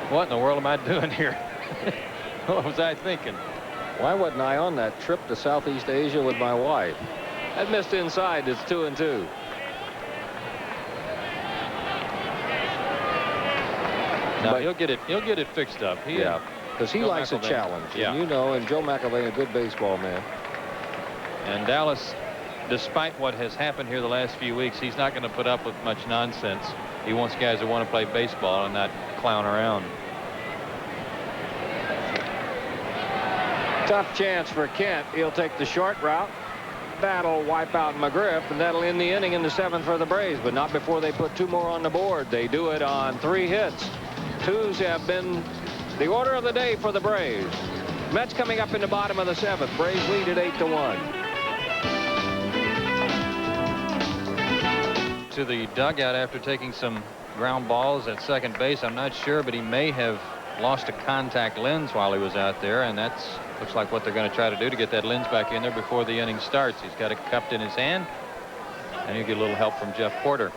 what in the world am I doing here? What was I thinking? Why wasn't I on that trip to Southeast Asia with my wife? That missed inside. It's 2-2. No, he'll get it fixed up. Yeah, because he likes a challenge. Yeah. And you know, and Joe McElvain, a good baseball man. And Dallas, despite what has happened here the last few weeks, he's not going to put up with much nonsense. He wants guys who want to play baseball and not clown around. Tough chance for Kent. He'll take the short route. That'll wipe out McGriff, and that'll end the inning in the 7th for the Braves, but not before they put 2 more on the board. They do it on 3 hits. 2s have been the order of the day for the Braves. Mets coming up in the bottom of the 7th. Braves lead at 8-1. To the dugout after taking some ground balls at second base. I'm not sure, but he may have lost a contact lens while he was out there, and that's looks like what they're going to try to do to get that lens back in there before the inning starts. He's got it cupped in his hand, and he'll get a little help from Jeff Porter.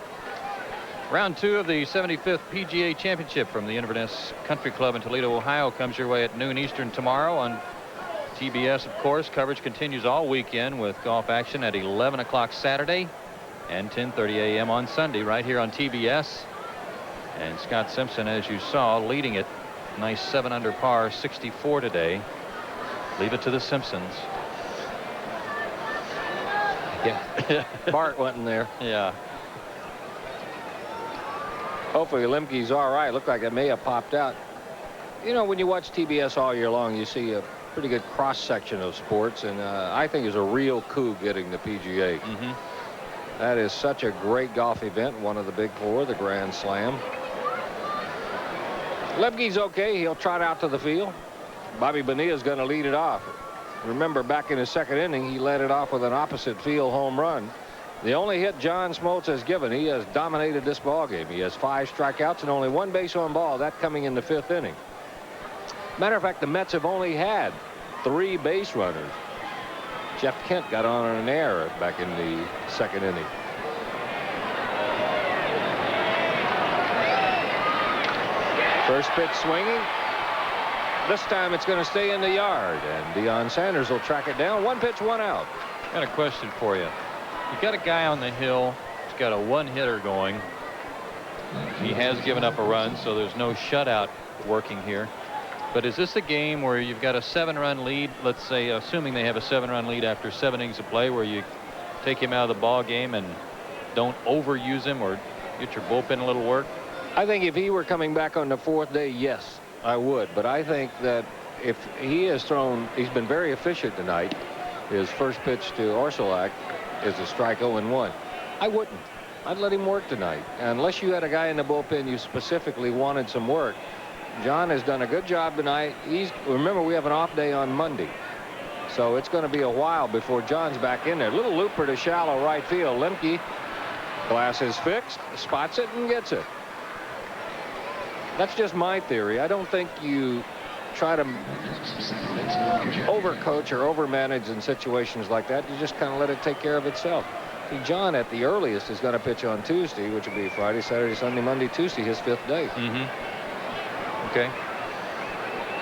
Round 2 of the 75th PGA Championship from the Inverness Country Club in Toledo, Ohio comes your way at noon Eastern tomorrow on TBS, of course. Coverage continues all weekend with golf action at 11 o'clock Saturday and 10:30 a.m. on Sunday right here on TBS. And Scott Simpson, as you saw, leading it. Nice 7 under par, 64 today. Leave it to the Simpsons. Yeah. Bart went in there. Yeah. Hopefully Lemke's all right. Looked like it may have popped out. You know, when you watch TBS all year long, you see a pretty good cross-section of sports, and I think it's a real coup getting the PGA. That is such a great golf event, one of the big 4, the Grand Slam. Lemke's okay. He'll trot out to the field. Bobby Bonilla is going to lead it off. Remember, back in his 2nd inning, he led it off with an opposite field home run. The only hit John Smoltz has given, he has dominated this ball game. He has 5 strikeouts and only 1 base on ball, that coming in the 5th inning. Matter of fact, the Mets have only had 3 base runners. Jeff Kent got on an error back in the 2nd inning. First pitch swinging. This time it's going to stay in the yard, and Deion Sanders will track it down. 1 pitch, 1 out. Got a question for you. You got a guy on the hill. He's got a 1-hitter going. He has given up a run, so there's no shutout working here. But is this a game where you've got a 7-run lead? Let's say, assuming they have a 7-run lead after 7 innings of play, where you take him out of the ball game and don't overuse him or get your bullpen a little work? I think if he were coming back on the 4th day, yes, I would. But I think that if he has thrown, he's been very efficient tonight. His first pitch to Orsolak is a strike 0-1. I wouldn't. I'd let him work tonight. Unless you had a guy in the bullpen you specifically wanted some work. John has done a good job tonight. Remember, we have an off day on Monday. So it's going to be a while before John's back in there. Little looper to shallow right field. Lemke, glass is fixed, spots it and gets it. That's just my theory. I don't think you try to overcoach or overmanage in situations like that. You just kind of let it take care of itself. See, John at the earliest is going to pitch on Tuesday, which will be Friday, Saturday, Sunday, Monday, Tuesday, his 5th day. Okay.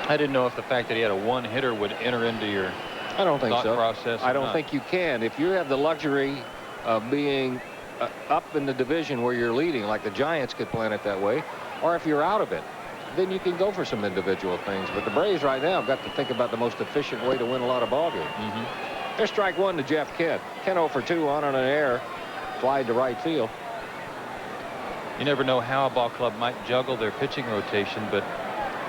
I didn't know if the fact that he had a 1-hitter would enter into your I don't think thought so. process. I don't think you can. If you have the luxury of being up in the division where you're leading, like the Giants could plan it that way, or if you're out of it, then you can go for some individual things. But the Braves right now have got to think about the most efficient way to win a lot of ball games. There's strike 1 to Jeff Kent. Kent 0 for 2 on an error. Fly to right field. You never know how a ball club might juggle their pitching rotation, but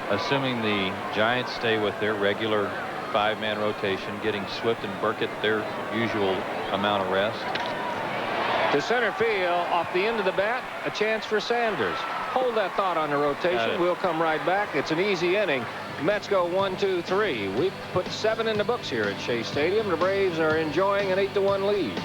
assuming the Giants stay with their regular 5-man rotation, getting Swift and Burkett their usual amount of rest. To center field, off the end of the bat, a chance for Sanders. Hold that thought on the rotation. We'll come right back. It's an easy inning. Mets go 1, 2, 3. We put 7 in the books here at Shea Stadium. The Braves are enjoying an 8-1 lead.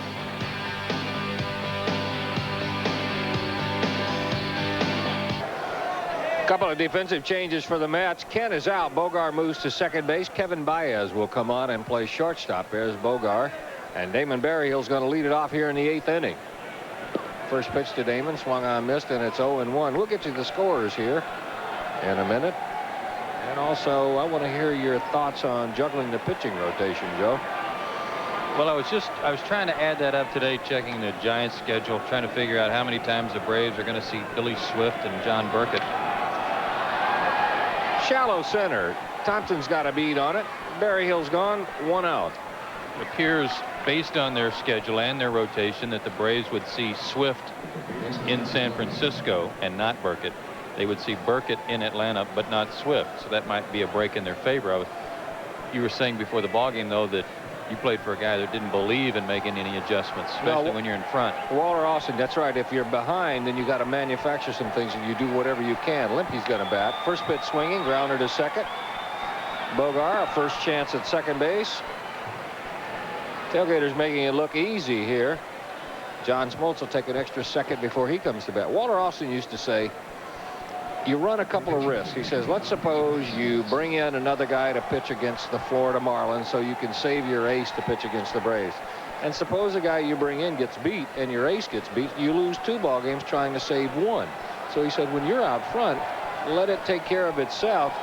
Couple of defensive changes for the Mets. Kent is out. Bogar moves to second base. Kevin Baez will come on and play shortstop. There's Bogar. And Damon Berryhill's going to lead it off here in the 8th inning. First pitch to Damon, swung on, missed, and it's 0-1. We'll get you the scores here in a minute. And also, I want to hear your thoughts on juggling the pitching rotation, Joe. Well, I was trying to add that up today, checking the Giants schedule, trying to figure out how many times the Braves are going to see Billy Swift and John Burkett. Shallow center. Thompson's got a beat on it. Berryhill's gone, 1 out. It appears, based on their schedule and their rotation, that the Braves would see Swift in San Francisco and not Burkett. They would see Burkett in Atlanta, but not Swift. So that might be a break in their favor. You were saying before the ballgame, though, that you played for a guy that didn't believe in making any adjustments, especially when you're in front. Walter Austin, that's right. If you're behind, then you got to manufacture some things, and you do whatever you can. Limpy's going to bat. First pitch swinging, grounder to second. Bogar, a first chance at second base. Tailgater's making it look easy here. John Smoltz will take an extra second before he comes to bat. Walter Austin used to say, you run a couple of risks. He says, let's suppose you bring in another guy to pitch against the Florida Marlins so you can save your ace to pitch against the Braves. And suppose the guy you bring in gets beat and your ace gets beat, you lose 2 ball games trying to save 1. So he said, when you're out front, let it take care of itself.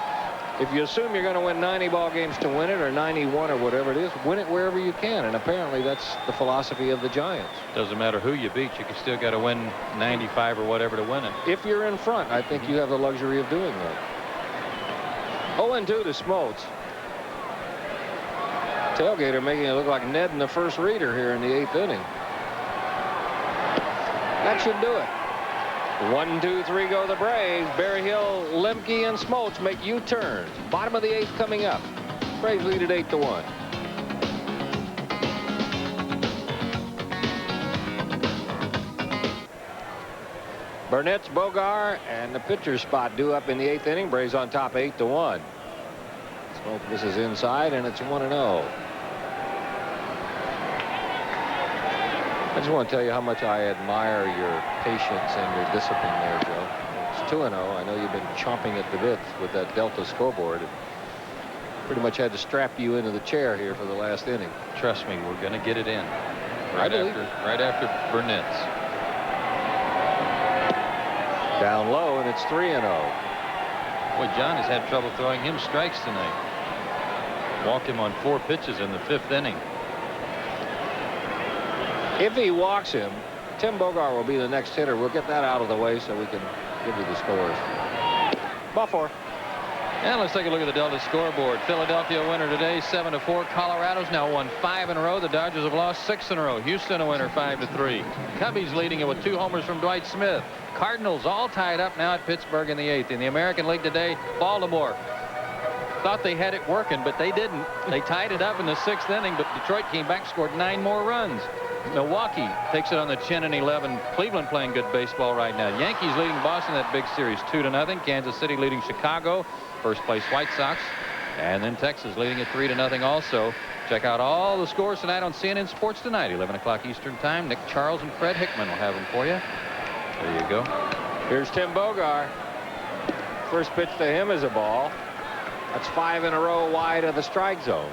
If you assume you're going to win 90 ball games to win it, or 91 or whatever it is, win it wherever you can. And apparently that's the philosophy of the Giants. Doesn't matter who you beat, you can still got to win 95 or whatever to win it. If you're in front, I think you have the luxury of doing that. 0-2 to Smoltz. Tailgater making it look like Ned in the first reader here in the 8th inning. That should do it. 1, 2, 3 go the Braves. Berryhill, Lemke, and Smoltz make U-turns. Bottom of the 8th coming up. Braves lead at 8-1. Burnett's, Bogar, and the pitcher's spot due up in the 8th inning. Braves on top 8-1. Smoltz misses inside, and it's 1-0. just want to tell you how much I admire your patience and your discipline there, Joe. It's 2-0. I know you've been chomping at the bit with that Delta scoreboard. Pretty much had to strap you into the chair here for the last inning. Trust me, we're going to get it in. Right after Burnett's. Down low, and it's 3-0. Boy, John has had trouble throwing him strikes tonight. Walked him on 4 pitches in the 5th inning. If he walks him, Tim Bogart will be the next hitter. We'll get that out of the way so we can give you the scores. Ball 4. And let's take a look at the Delta scoreboard. Philadelphia winner today, 7-4. Colorado's now won 5 in a row. The Dodgers have lost 6 in a row. Houston a winner, 5-3. Cubbies leading it with 2 homers from Dwight Smith. Cardinals all tied up now at Pittsburgh in the 8th. In the American League today, Baltimore thought they had it working, but they didn't. They tied it up in the 6th inning, but Detroit came back, scored 9 more runs. Milwaukee takes it on the chin in 11. Cleveland playing good baseball right now. Yankees leading Boston that big series 2-0. Kansas City leading Chicago. First place White Sox. And then Texas leading it 3-0 also. Check out all the scores tonight on CNN Sports Tonight, 11 o'clock Eastern Time. Nick Charles and Fred Hickman will have them for you. There you go. Here's Tim Bogart. First pitch to him is a ball. That's 5 in a row wide of the strike zone.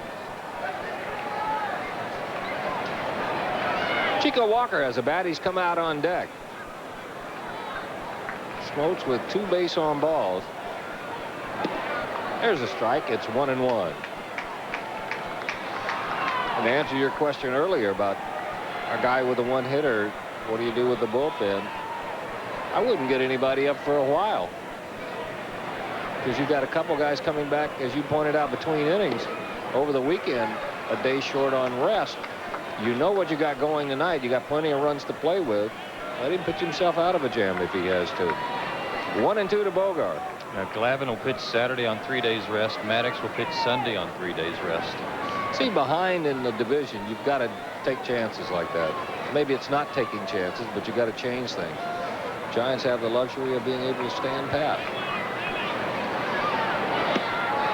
Chico Walker has a bat. He's come out on deck. Smoltz with 2 base on balls. There's a strike. It's 1-1. And to answer your question earlier about a guy with a 1-hitter, what do you do with the bullpen? I wouldn't get anybody up for a while, because you've got a couple guys coming back, as you pointed out, between innings over the weekend, a day short on rest. You know what you got going tonight. You got plenty of runs to play with. Let him pitch himself out of a jam if he has to. 1-2 to Bogart. Now, Glavine will pitch Saturday on 3 days rest. Maddox will pitch Sunday on 3 days rest. See, behind in the division, you've got to take chances like that. Maybe it's not taking chances, but you got to change things. Giants have the luxury of being able to stand pat.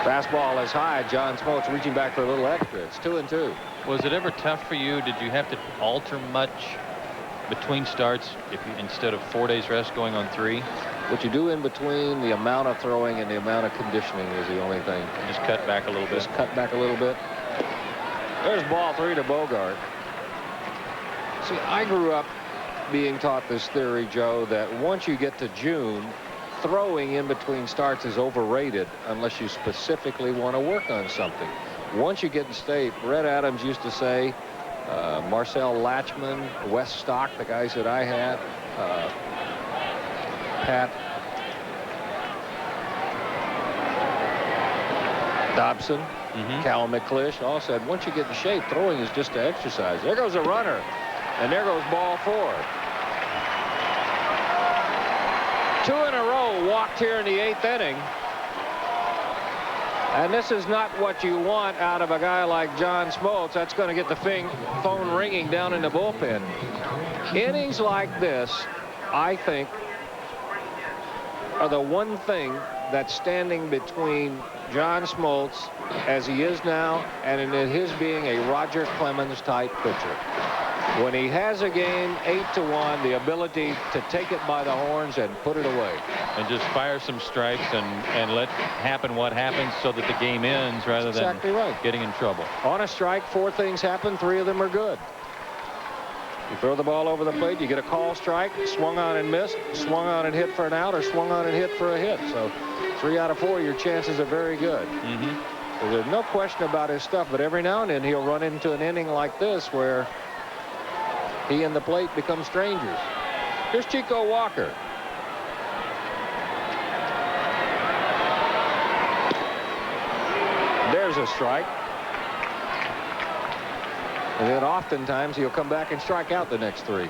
Fastball is high. John Smoltz reaching back for a little extra. It's 2-2. Was it ever tough for you? Did you have to alter much between starts if you, instead of 4 days rest, going on 3? What you do in between, the amount of throwing and the amount of conditioning is the only thing. Just cut back a little bit. Just cut back a little bit. There's ball 3 to Bogart. See, I grew up being taught this theory, Joe, that once you get to June, throwing in between starts is overrated unless you specifically want to work on something. Once you get in state, Red Adams used to say, Marcel Latchman, Wes Stock, the guys that I had, Pat Dobson, Cal McClish all said, once you get in shape, throwing is just an exercise. There goes a runner, and there goes ball 4. 2 in a row walked here in the 8th inning. And this is not what you want out of a guy like John Smoltz. That's going to get the phone ringing down in the bullpen. Innings like this, I think, are the one thing that's standing between John Smoltz, as he is now, and in his being a Roger Clemens type pitcher. When he has a game 8-1, the ability to take it by the horns and put it away. And just fire some strikes and let happen what happens so that the game ends rather than getting in trouble. On a strike, 4 things happen. 3 of them are good. You throw the ball over the plate, you get a call strike, swung on and missed, swung on and hit for an out, or swung on and hit for a hit. So 3 out of 4, your chances are very good. There's no question about his stuff, but every now and then he'll run into an inning like this where he and the plate become strangers. Here's Chico Walker. There's a strike. And then oftentimes he'll come back and strike out the next 3.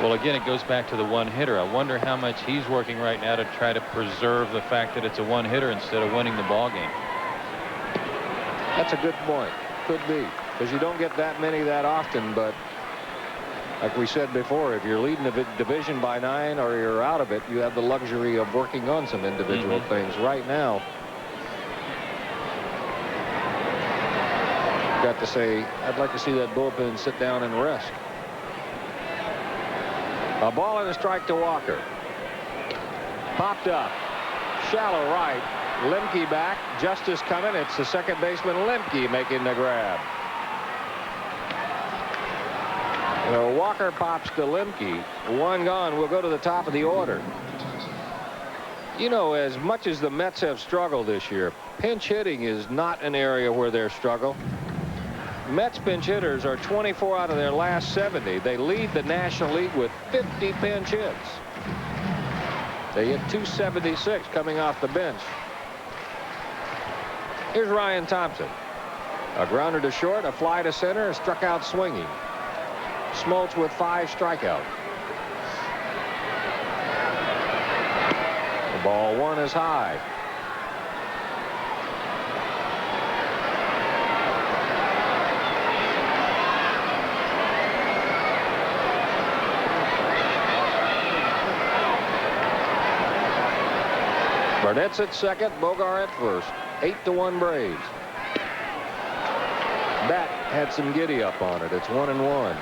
Well, again, it goes back to the 1-hitter. I wonder how much he's working right now to try to preserve the fact that it's a 1-hitter instead of winning the ball game. That's a good point. Could be, because you don't get that many that often. But like we said before, if you're leading the division by 9 or you're out of it, you have the luxury of working on some individual things. Right now, Got to say, I'd like to see that bullpen sit down and rest. A ball and a strike to Walker. Popped up. Shallow right. Lemke back. Justice coming. It's the second baseman Lemke making the grab. Walker pops to Lemke. One gone. We'll go to the top of the order. You know, as much as the Mets have struggled this year, pinch hitting is not an area where they're struggle. Mets pinch hitters are 24 out of their last 70. They lead the National League with 50 pinch hits. They hit 276 coming off the bench. Here's Ryan Thompson. A grounder to short, a fly to center, struck out swinging. Smoltz with 5 strikeouts. The ball 1 is high. Burnett's at second, Bogar at first. 8-1 Braves. Bat had some giddy up on it. It's 1-1.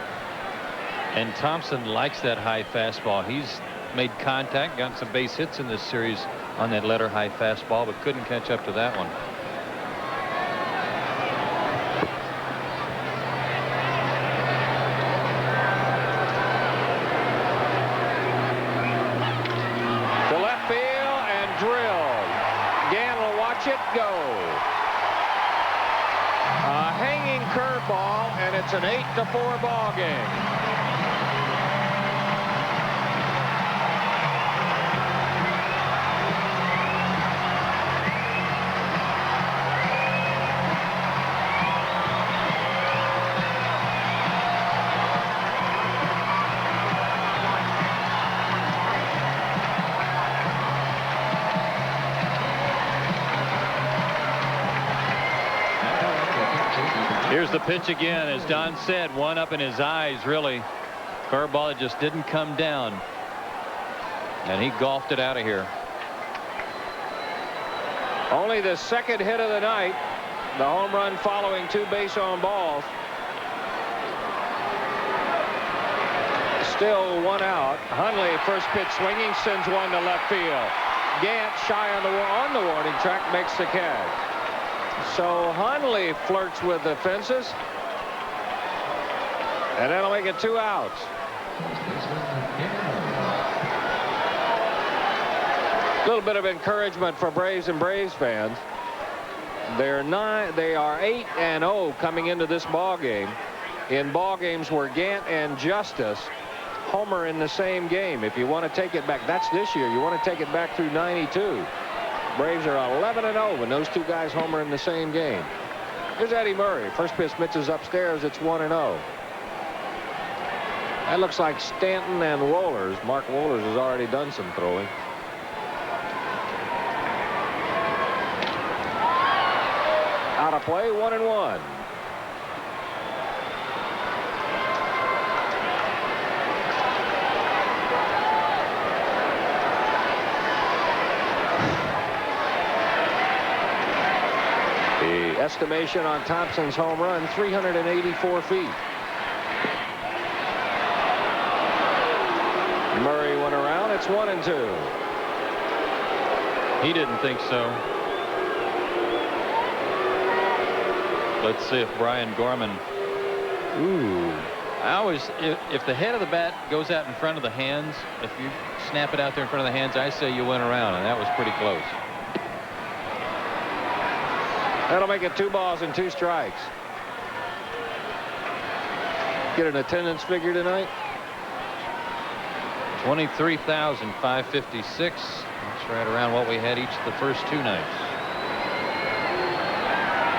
And Thompson likes that high fastball. He's made contact, gotten some base hits in this series on that letter high fastball, but couldn't catch up to that one. To left field and drilled. Gann will watch it go. A hanging curveball, and it's an 8-4 ball game. Here's the pitch again. As Don said, one up in his eyes, really. Curveball that just didn't come down. And he golfed it out of here. Only the second hit of the night. The home run following 2 base on balls. Still 1 out. Hundley, first pitch swinging, sends one to left field. Gant, shy on the warning track, makes the catch. So Hundley flirts with the fences. And that'll make it 2 outs. A little bit of encouragement for Braves and Braves fans. They are 8-0 coming into this ball game. In ball games where Gant and Justice homer in the same game. If you want to take it back, that's this year. You want to take it back through 92. Braves are 11-0 when those 2 guys homer in the same game. Here's Eddie Murray. First pitch misses upstairs. It's 1-0. That looks like Stanton and Wohlers. Mark Wohlers has already done some throwing. Out of play, 1-1. Estimation on Thompson's home run, 384 feet. Murray went around. It's 1-2. He didn't think so. Let's see if Brian Gorman. Ooh. I always, if the head of the bat goes out in front of the hands, if you snap it out there in front of the hands, I say you went around, and that was pretty close. That'll make it 2 balls and 2 strikes. Get an attendance figure tonight. 23,556. That's right around what we had each of the first 2 nights.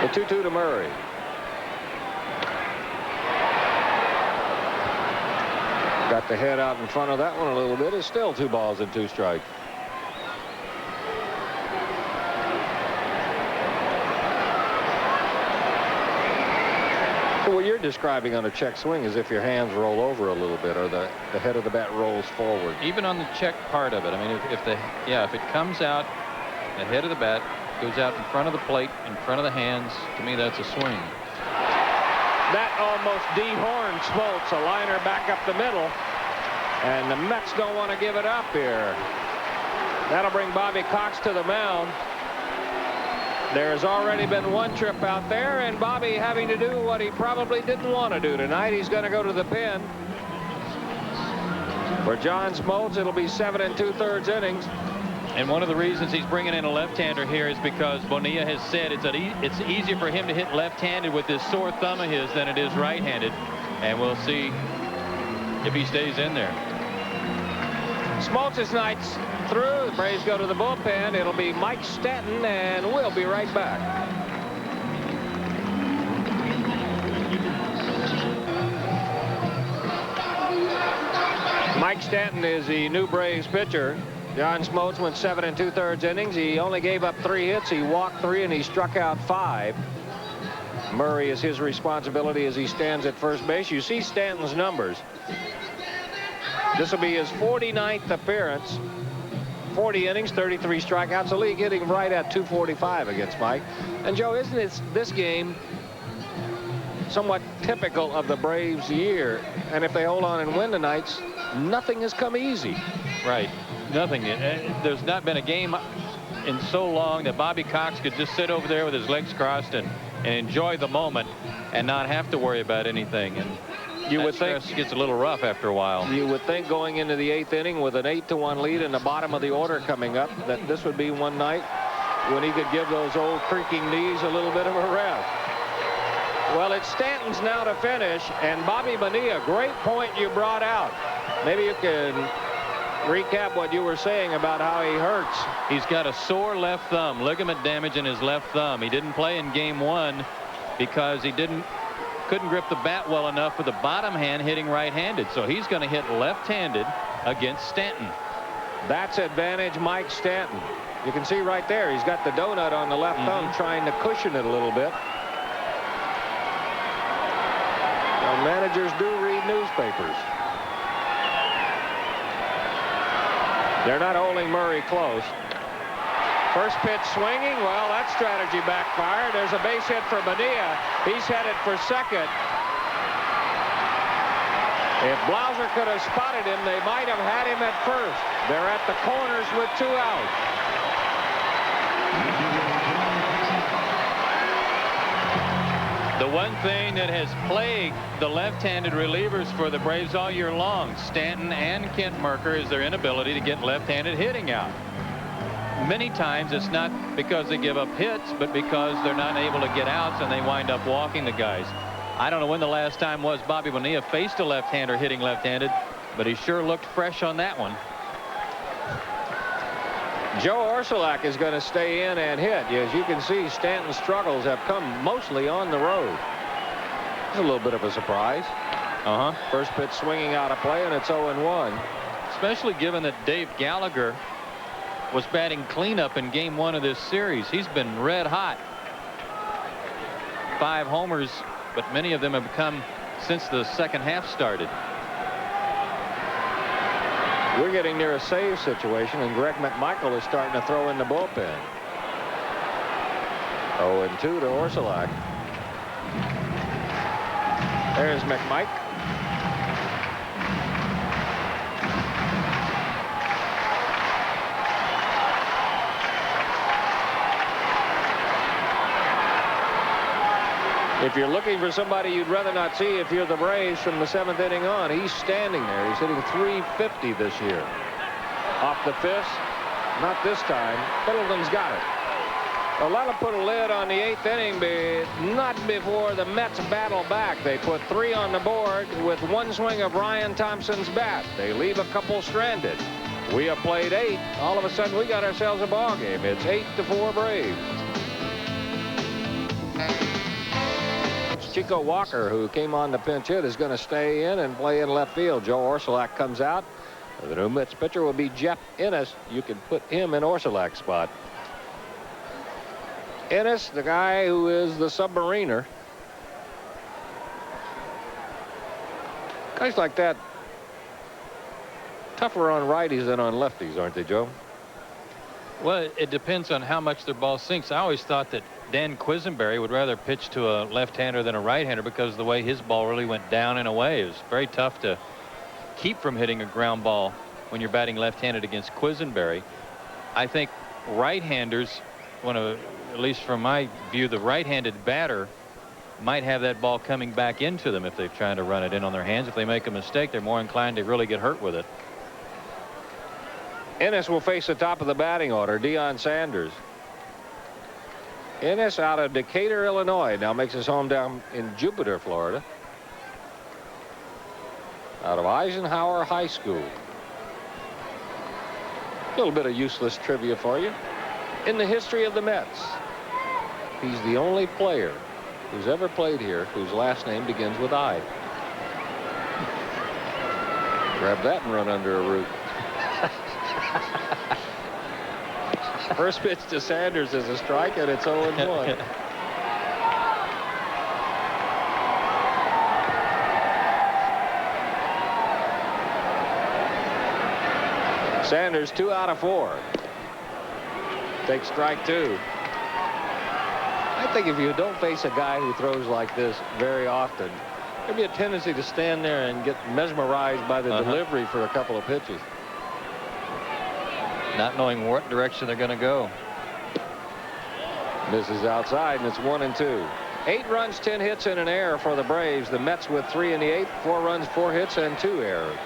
The 2-2 to Murray. Got the head out in front of that one a little bit. It's still 2 balls and 2 strikes. What you're describing on a check swing is if your hands roll over a little bit or the head of the bat rolls forward. Even on the check part of it, I mean, if it comes out, the head of the bat goes out in front of the plate, in front of the hands, to me that's a swing. That almost dehorned Smoltz, a liner back up the middle. And the Mets don't want to give it up here. That'll bring Bobby Cox to the mound. There's already been one trip out there, and Bobby having to do what he probably didn't want to do tonight. He's going to go to the pen. For John Smoltz, it'll be 7 2/3 innings. And one of the reasons he's bringing in a left-hander here is because Bonilla has said it's easier for him to hit left-handed with this sore thumb of his than it is right-handed. And we'll see if he stays in there. Smoltz's night's through. The Braves go to the bullpen. It'll be Mike Stanton, and we'll be right back. Mike Stanton is the new Braves pitcher. John Smoltz went 7 2/3 innings. He only gave up 3 hits. He walked 3 and he struck out 5. Murray is his responsibility as he stands at first base. You see Stanton's numbers. This will be his 49th appearance. 40 innings, 33 strikeouts. The league hitting right at 245 against Mike. And Joe, isn't this game somewhat typical of the Braves' year? And if they hold on and win tonight, nothing has come easy. Right. Nothing. There's not been a game in so long that Bobby Cox could just sit over there with his legs crossed and enjoy the moment and not have to worry about anything. And you would think it gets a little rough after a while. You would think going into the 8th inning with an 8-1 lead in the bottom of the order coming up that this would be one night when he could give those old creaking knees a little bit of a rest. Well, it's Stanton's now to finish, and Bobby Bonilla, great point you brought out. Maybe you can recap what you were saying about how he hurts. He's got a sore left thumb, ligament damage in his left thumb. He didn't play in game 1 because he couldn't grip the bat well enough with the bottom hand hitting right-handed. So he's going to hit left-handed against Stanton. That's advantage Mike Stanton. You can see right there he's got the donut on the left thumb trying to cushion it a little bit. Well, managers do read newspapers. They're not holding Murray close. First pitch swinging. Well, that strategy backfired. There's a base hit for Bonilla. He's headed for second. If Blauser could have spotted him, they might have had him at first. They're at the corners with 2 outs. The one thing that has plagued the left-handed relievers for the Braves all year long, Stanton and Kent Mercker, is their inability to get left-handed hitting out. Many times it's not because they give up hits, but because they're not able to get outs and they wind up walking the guys. I don't know when the last time was Bobby Bonilla faced a left-hander hitting left-handed, but he sure looked fresh on that one. Joe Orsulak is going to stay in and hit. As you can see, Stanton's struggles have come mostly on the road. It's a little bit of a surprise. First pitch swinging out of play, and it's 0-1. Especially given that Dave Gallagher was batting cleanup in game 1 of this series. He's been red hot. 5 homers, but many of them have come since the second half started. We're getting near a save situation, and Greg McMichael is starting to throw in the bullpen. 0-2 to Orsulak. There's McMike. If you're looking for somebody you'd rather not see if you're the Braves from the 7th inning on, he's standing there. He's hitting .350 this year. Off the fist. Not this time. Middleton's got it. Well, that'll put a lid on the 8th inning, but not before the Mets battle back. They put 3 on the board with 1 swing of Ryan Thompson's bat. They leave a couple stranded. We have played 8. All of a sudden, we got ourselves a ball game. It's 8-4 Braves. Chico Walker, who came on the pinch hit, is going to stay in and play in left field. Joe Orsulak comes out. The new Mets pitcher will be Jeff Ennis. You can put him in Orsulak's spot. Ennis, the guy who is the submariner. Guys like that, tougher on righties than on lefties, aren't they, Joe? Well, it depends on how much their ball sinks. I always thought that Dan Quisenberry would rather pitch to a left-hander than a right-hander because of the way his ball really went down and away. It was very tough to keep from hitting a ground ball when you're batting left-handed against Quisenberry. I think right-handers, at least from my view, the right-handed batter might have that ball coming back into them if they're trying to run it in on their hands. If they make a mistake, they're more inclined to really get hurt with it. Ennis will face the top of the batting order, Deion Sanders. Ennis out of Decatur, Illinois, now makes his home down in Jupiter, Florida. Out of Eisenhower High School. A little bit of useless trivia for you. In the history of the Mets, he's the only player who's ever played here whose last name begins with I. Grab that and run under a root. First pitch to Sanders is a strike, and it's 0-1. Sanders 2 out of 4. Takes strike 2. I think if you don't face a guy who throws like this very often, there'd be a tendency to stand there and get mesmerized by the delivery for a couple of pitches. Not knowing what direction they're going to go. Misses outside, and it's 1-2. 8 runs, 10 hits, and an error for the Braves. The Mets with 3 in the 8th, 4 runs, 4 hits, and 2 errors.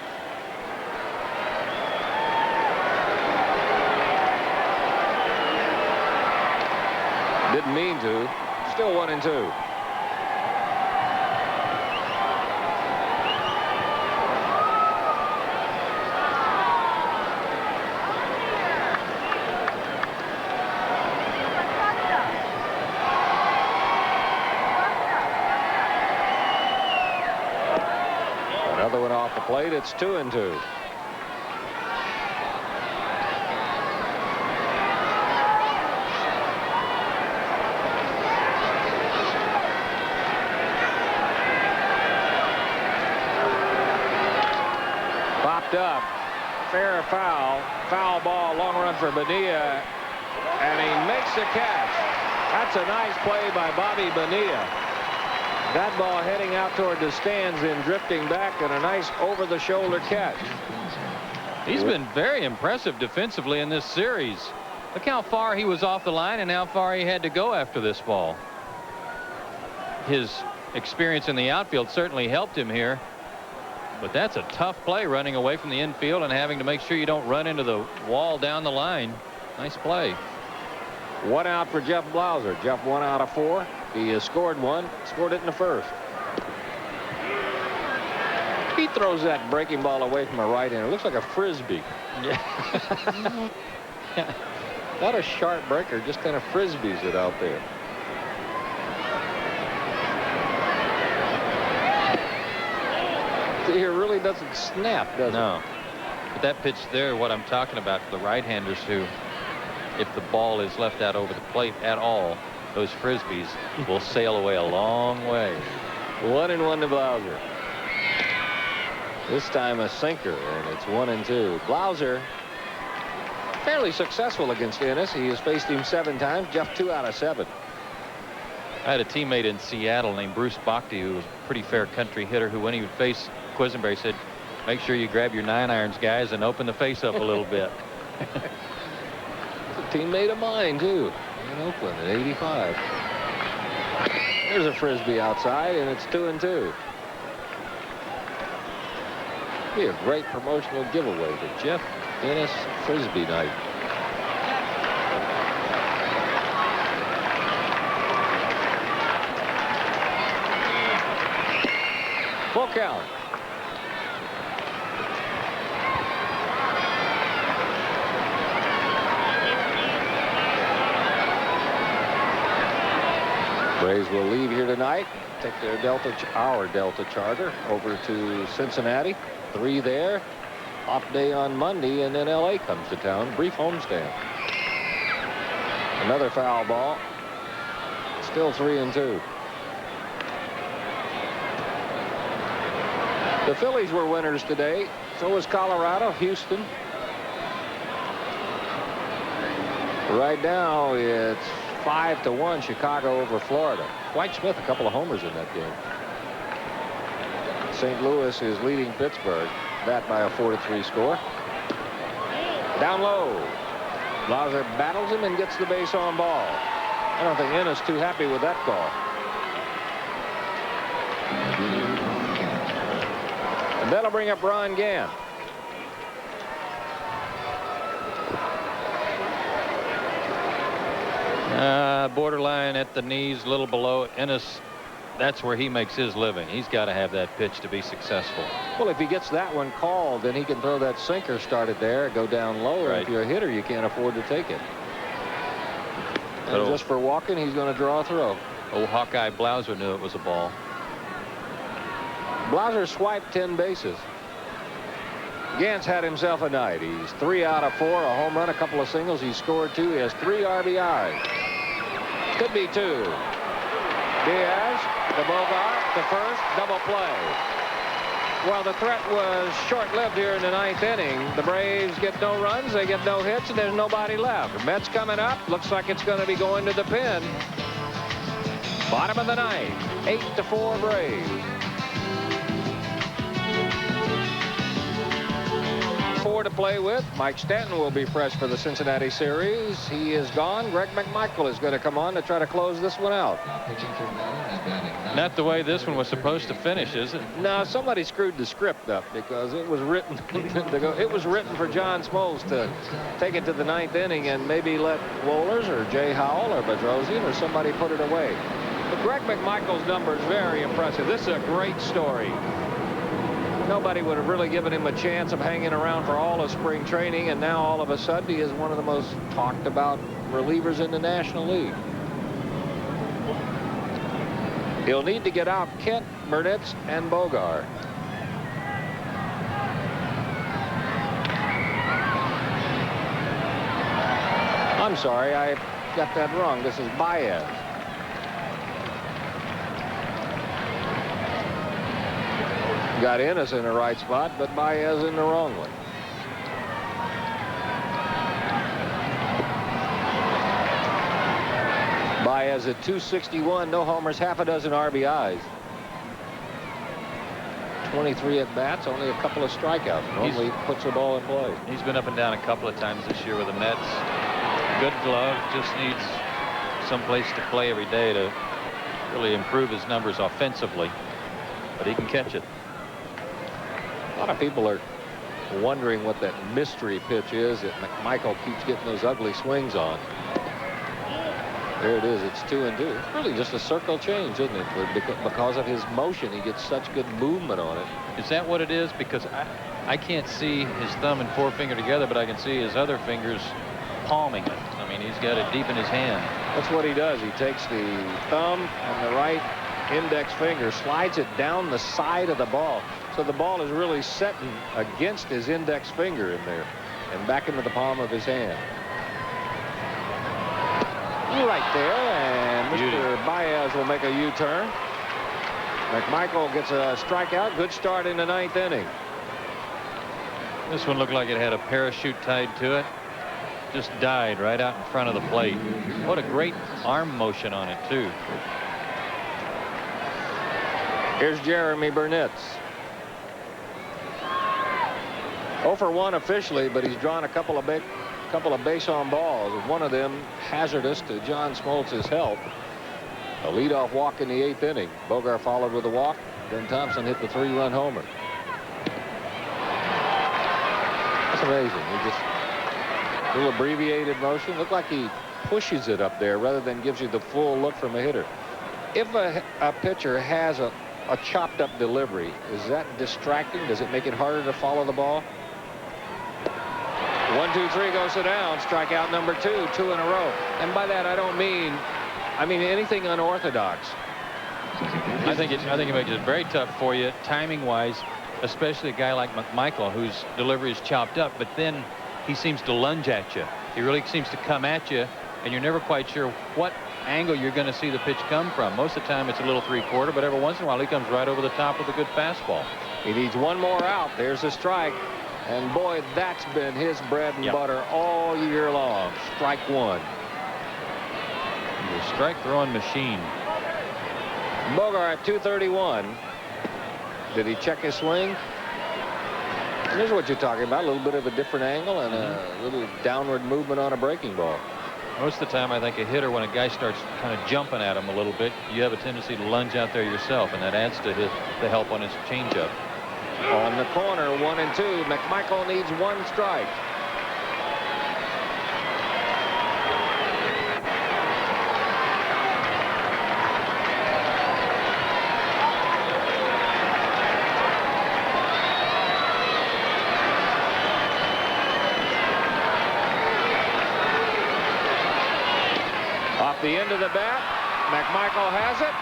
Didn't mean to. Still 1-2. Another one off the plate. It's 2-2. Up, fair or foul, foul ball, long run for Bonilla, and he makes the catch. That's a nice play by Bobby Bonilla. That ball heading out toward the stands and drifting back, and a nice over-the-shoulder catch. He's been very impressive defensively in this series. Look how far he was off the line and how far he had to go after this ball. His experience in the outfield certainly helped him here. But that's a tough play, running away from the infield and having to make sure you don't run into the wall down the line. Nice play. 1 out for Jeff Blauser. Jeff 1 out of 4. He has scored 1. Scored it in the first. He throws that breaking ball away from a right-hander. It looks like a frisbee. Yeah. Not a sharp breaker, just kind of frisbees it out there. Here really doesn't snap, does it? No. But that pitch there, what I'm talking about, the right-handers who, if the ball is left out over the plate at all, those frisbees will sail away a long way. 1-1 to Blauser. This time a sinker, and it's 1-2. Blauser fairly successful against Ennis. He has faced him 7 times. Jeff 2 out of 7. I had a teammate in Seattle named Bruce Bhakti, who was a pretty fair country hitter, who when he would face Quisenberry said, make sure you grab your 9-irons, guys, and open the face up a little bit. A teammate of mine, too, in Oakland in '85. There's a frisbee outside, and it's 2-2. Be a great promotional giveaway to Jeff Ennis Frisbee night. Full count. Braves will leave here tonight, take their our Delta charter over to Cincinnati. 3 there. Off day on Monday, and then LA comes to town. Brief homestand. Another foul ball. Still 3-2. The Phillies were winners today. So was Colorado, Houston. Right now, it's 5-1 Chicago over Florida. Dwight Smith, a couple of homers in that game. St. Louis is leading Pittsburgh. That by a 4-3 score. Down low. Blauser battles him and gets the base on ball. I don't think Ennis too happy with that call. And that'll bring up Ron Gant. Borderline at the knees, a little below. Ennis, that's where he makes his living. He's got to have that pitch to be successful. Well, if he gets that one called, then he can throw that sinker started there, go down low. Right. If you're a hitter, you can't afford to take it. And just for walking, he's going to draw a throw. Old Hawkeye Blauser knew it was a ball. Blauser swiped 10 bases. Gant's had himself a night. He's 3 out of 4, a home run, a couple of singles. He scored 2. He has 3 RBIs. Could be 2. Diaz, the Bogart, the first, double play. Well, the threat was short-lived here in the 9th inning. The Braves get no runs, they get no hits, and there's nobody left. The Mets coming up. Looks like it's going to be going to the pen. Bottom of the 9th, 8-4 Braves. 4 to play with. Mike Stanton will be fresh for the Cincinnati series. He is gone. Greg McMichael is going to come on to try to close this one out. Not the way this one was supposed to finish, is it? No, somebody screwed the script up because it was written to go. It was written for John Smoltz to take it to the 9th inning and maybe let Wohlers or Jay Howell or Bedrosian or somebody put it away. But Greg McMichael's number is very impressive. This is a great story. Nobody would have really given him a chance of hanging around for all of spring training, and now all of a sudden he is one of the most talked about relievers in the National League. He'll need to get out Kent, Burnitz, and Bogart. I'm sorry, I got that wrong. This is Baez. Got Ennis in the right spot, but Baez in the wrong one. Baez at 261, no homers, half a dozen RBIs. 23 at bats, only a couple of strikeouts. Normally puts the ball in play. He's been up and down a couple of times this year with the Mets. Good glove, just needs some place to play every day to really improve his numbers offensively, but he can catch it. A lot of people are wondering what that mystery pitch is that McMichael keeps getting those ugly swings on. There it is. It's 2-2. It's really just a circle change, isn't it? Because of his motion, he gets such good movement on it. Is that what it is? Because I can't see his thumb and forefinger together, but I can see his other fingers palming it. I mean, he's got it deep in his hand. That's what he does. He takes the thumb and the right index finger, slides it down the side of the ball. So the ball is really setting against his index finger in there and back into the palm of his hand. Right there, and Mr. Baez will make a U-turn. McMichael gets a strikeout. Good start in the 9th inning. This one looked like it had a parachute tied to it. Just died right out in front of the plate. What a great arm motion on it, too. Here's Jeremy Burnitz. 0 for 1 officially, but he's drawn a couple of base on balls. One of them hazardous to John Smoltz's health. A leadoff walk in the 8th inning. Bogart followed with a walk. Then Thompson hit the 3-run homer. That's amazing. He just a little abbreviated motion. Looked like he pushes it up there rather than gives you the full look from a hitter. If a pitcher has a chopped up delivery, is that distracting? Does it make it harder to follow the ball? 1, 2, 3 goes to down. Strikeout number 2 in a row. And by that I don't mean anything unorthodox. I think it makes it very tough for you timing wise, especially a guy like McMichael whose delivery is chopped up, but then he seems to lunge at you. He really seems to come at you, and you're never quite sure what angle you're going to see the pitch come from. Most of the time it's a little 3/4, but every once in a while he comes right over the top with a good fastball. He needs one more out. There's a strike. And boy, that's been his bread and butter all year long. Strike one. The strike throwing machine. Bogart, 231. Did he check his swing? And here's what you're talking about. A little bit of a different angle and a little downward movement on a breaking ball. Most of the time, I think a hitter, when a guy starts kind of jumping at him a little bit, you have a tendency to lunge out there yourself, and that adds to the help on his changeup. On the corner, 1-2. McMichael needs one strike. Off the end of the bat, McMichael has it.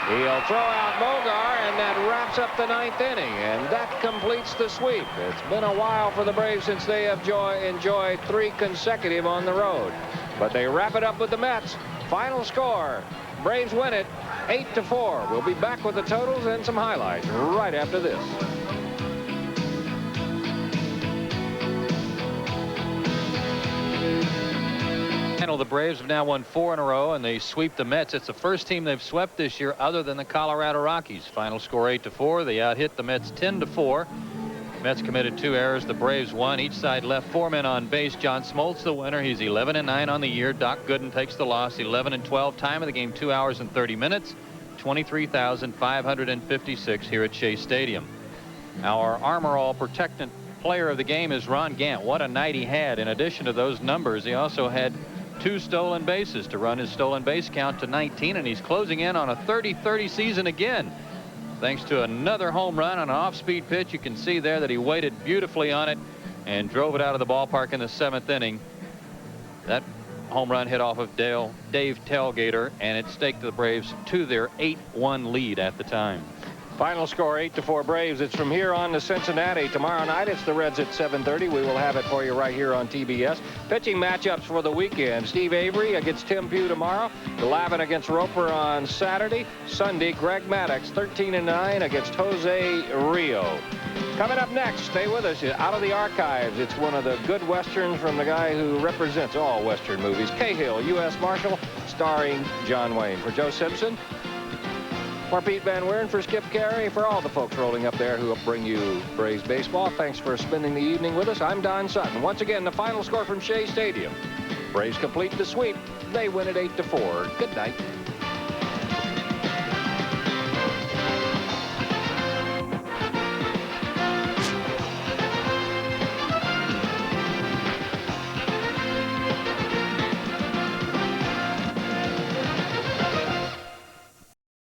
He'll throw out Bogar, and that wraps up the 9th inning, and that completes the sweep. It's been a while for the Braves since they have enjoyed 3 consecutive on the road. But they wrap it up with the Mets. Final score, Braves win it 8-4. We'll be back with the totals and some highlights right after this. The Braves have now won 4 in a row, and they sweep the Mets. It's the first team they've swept this year other than the Colorado Rockies. Final score 8-4. They out-hit the Mets 10-4. Mets committed 2 errors. The Braves won. Each side left 4 men on base. John Smoltz the winner. He's 11-9 on the year. Doc Gooden takes the loss. 11-12. Time of the game 2 hours and 30 minutes. 23,556 here at Shea Stadium. Our Armor All protectant player of the game is Ron Gant. What a night he had. In addition to those numbers, he also had 2 stolen bases to run his stolen base count to 19, and he's closing in on a 30-30 season again. Thanks to another home run on an off-speed pitch. You can see there that he waited beautifully on it and drove it out of the ballpark in the 7th inning. That home run hit off of Dave Tailgater, and it staked the Braves to their 8-1 lead at the time. Final score 8-4 Braves. It's from here on to Cincinnati. Tomorrow night it's the Reds at 7:30. We will have it for you right here on TBS. Pitching matchups for the weekend. Steve Avery against Tim Pugh tomorrow. Glavine against Roper on Saturday. Sunday, Greg Maddux 13-9 against Jose Rio. Coming up next, stay with us. Out of the archives, it's one of the good westerns from the guy who represents all western movies, Cahill, U.S. Marshal, starring John Wayne. For Joe Simpson, for Pete Van Weeren, for Skip Carey, for all the folks rolling up there who help bring you Braves baseball, thanks for spending the evening with us. I'm Don Sutton. Once again, the final score from Shea Stadium. Braves complete the sweep. They win it 8-4. Good night.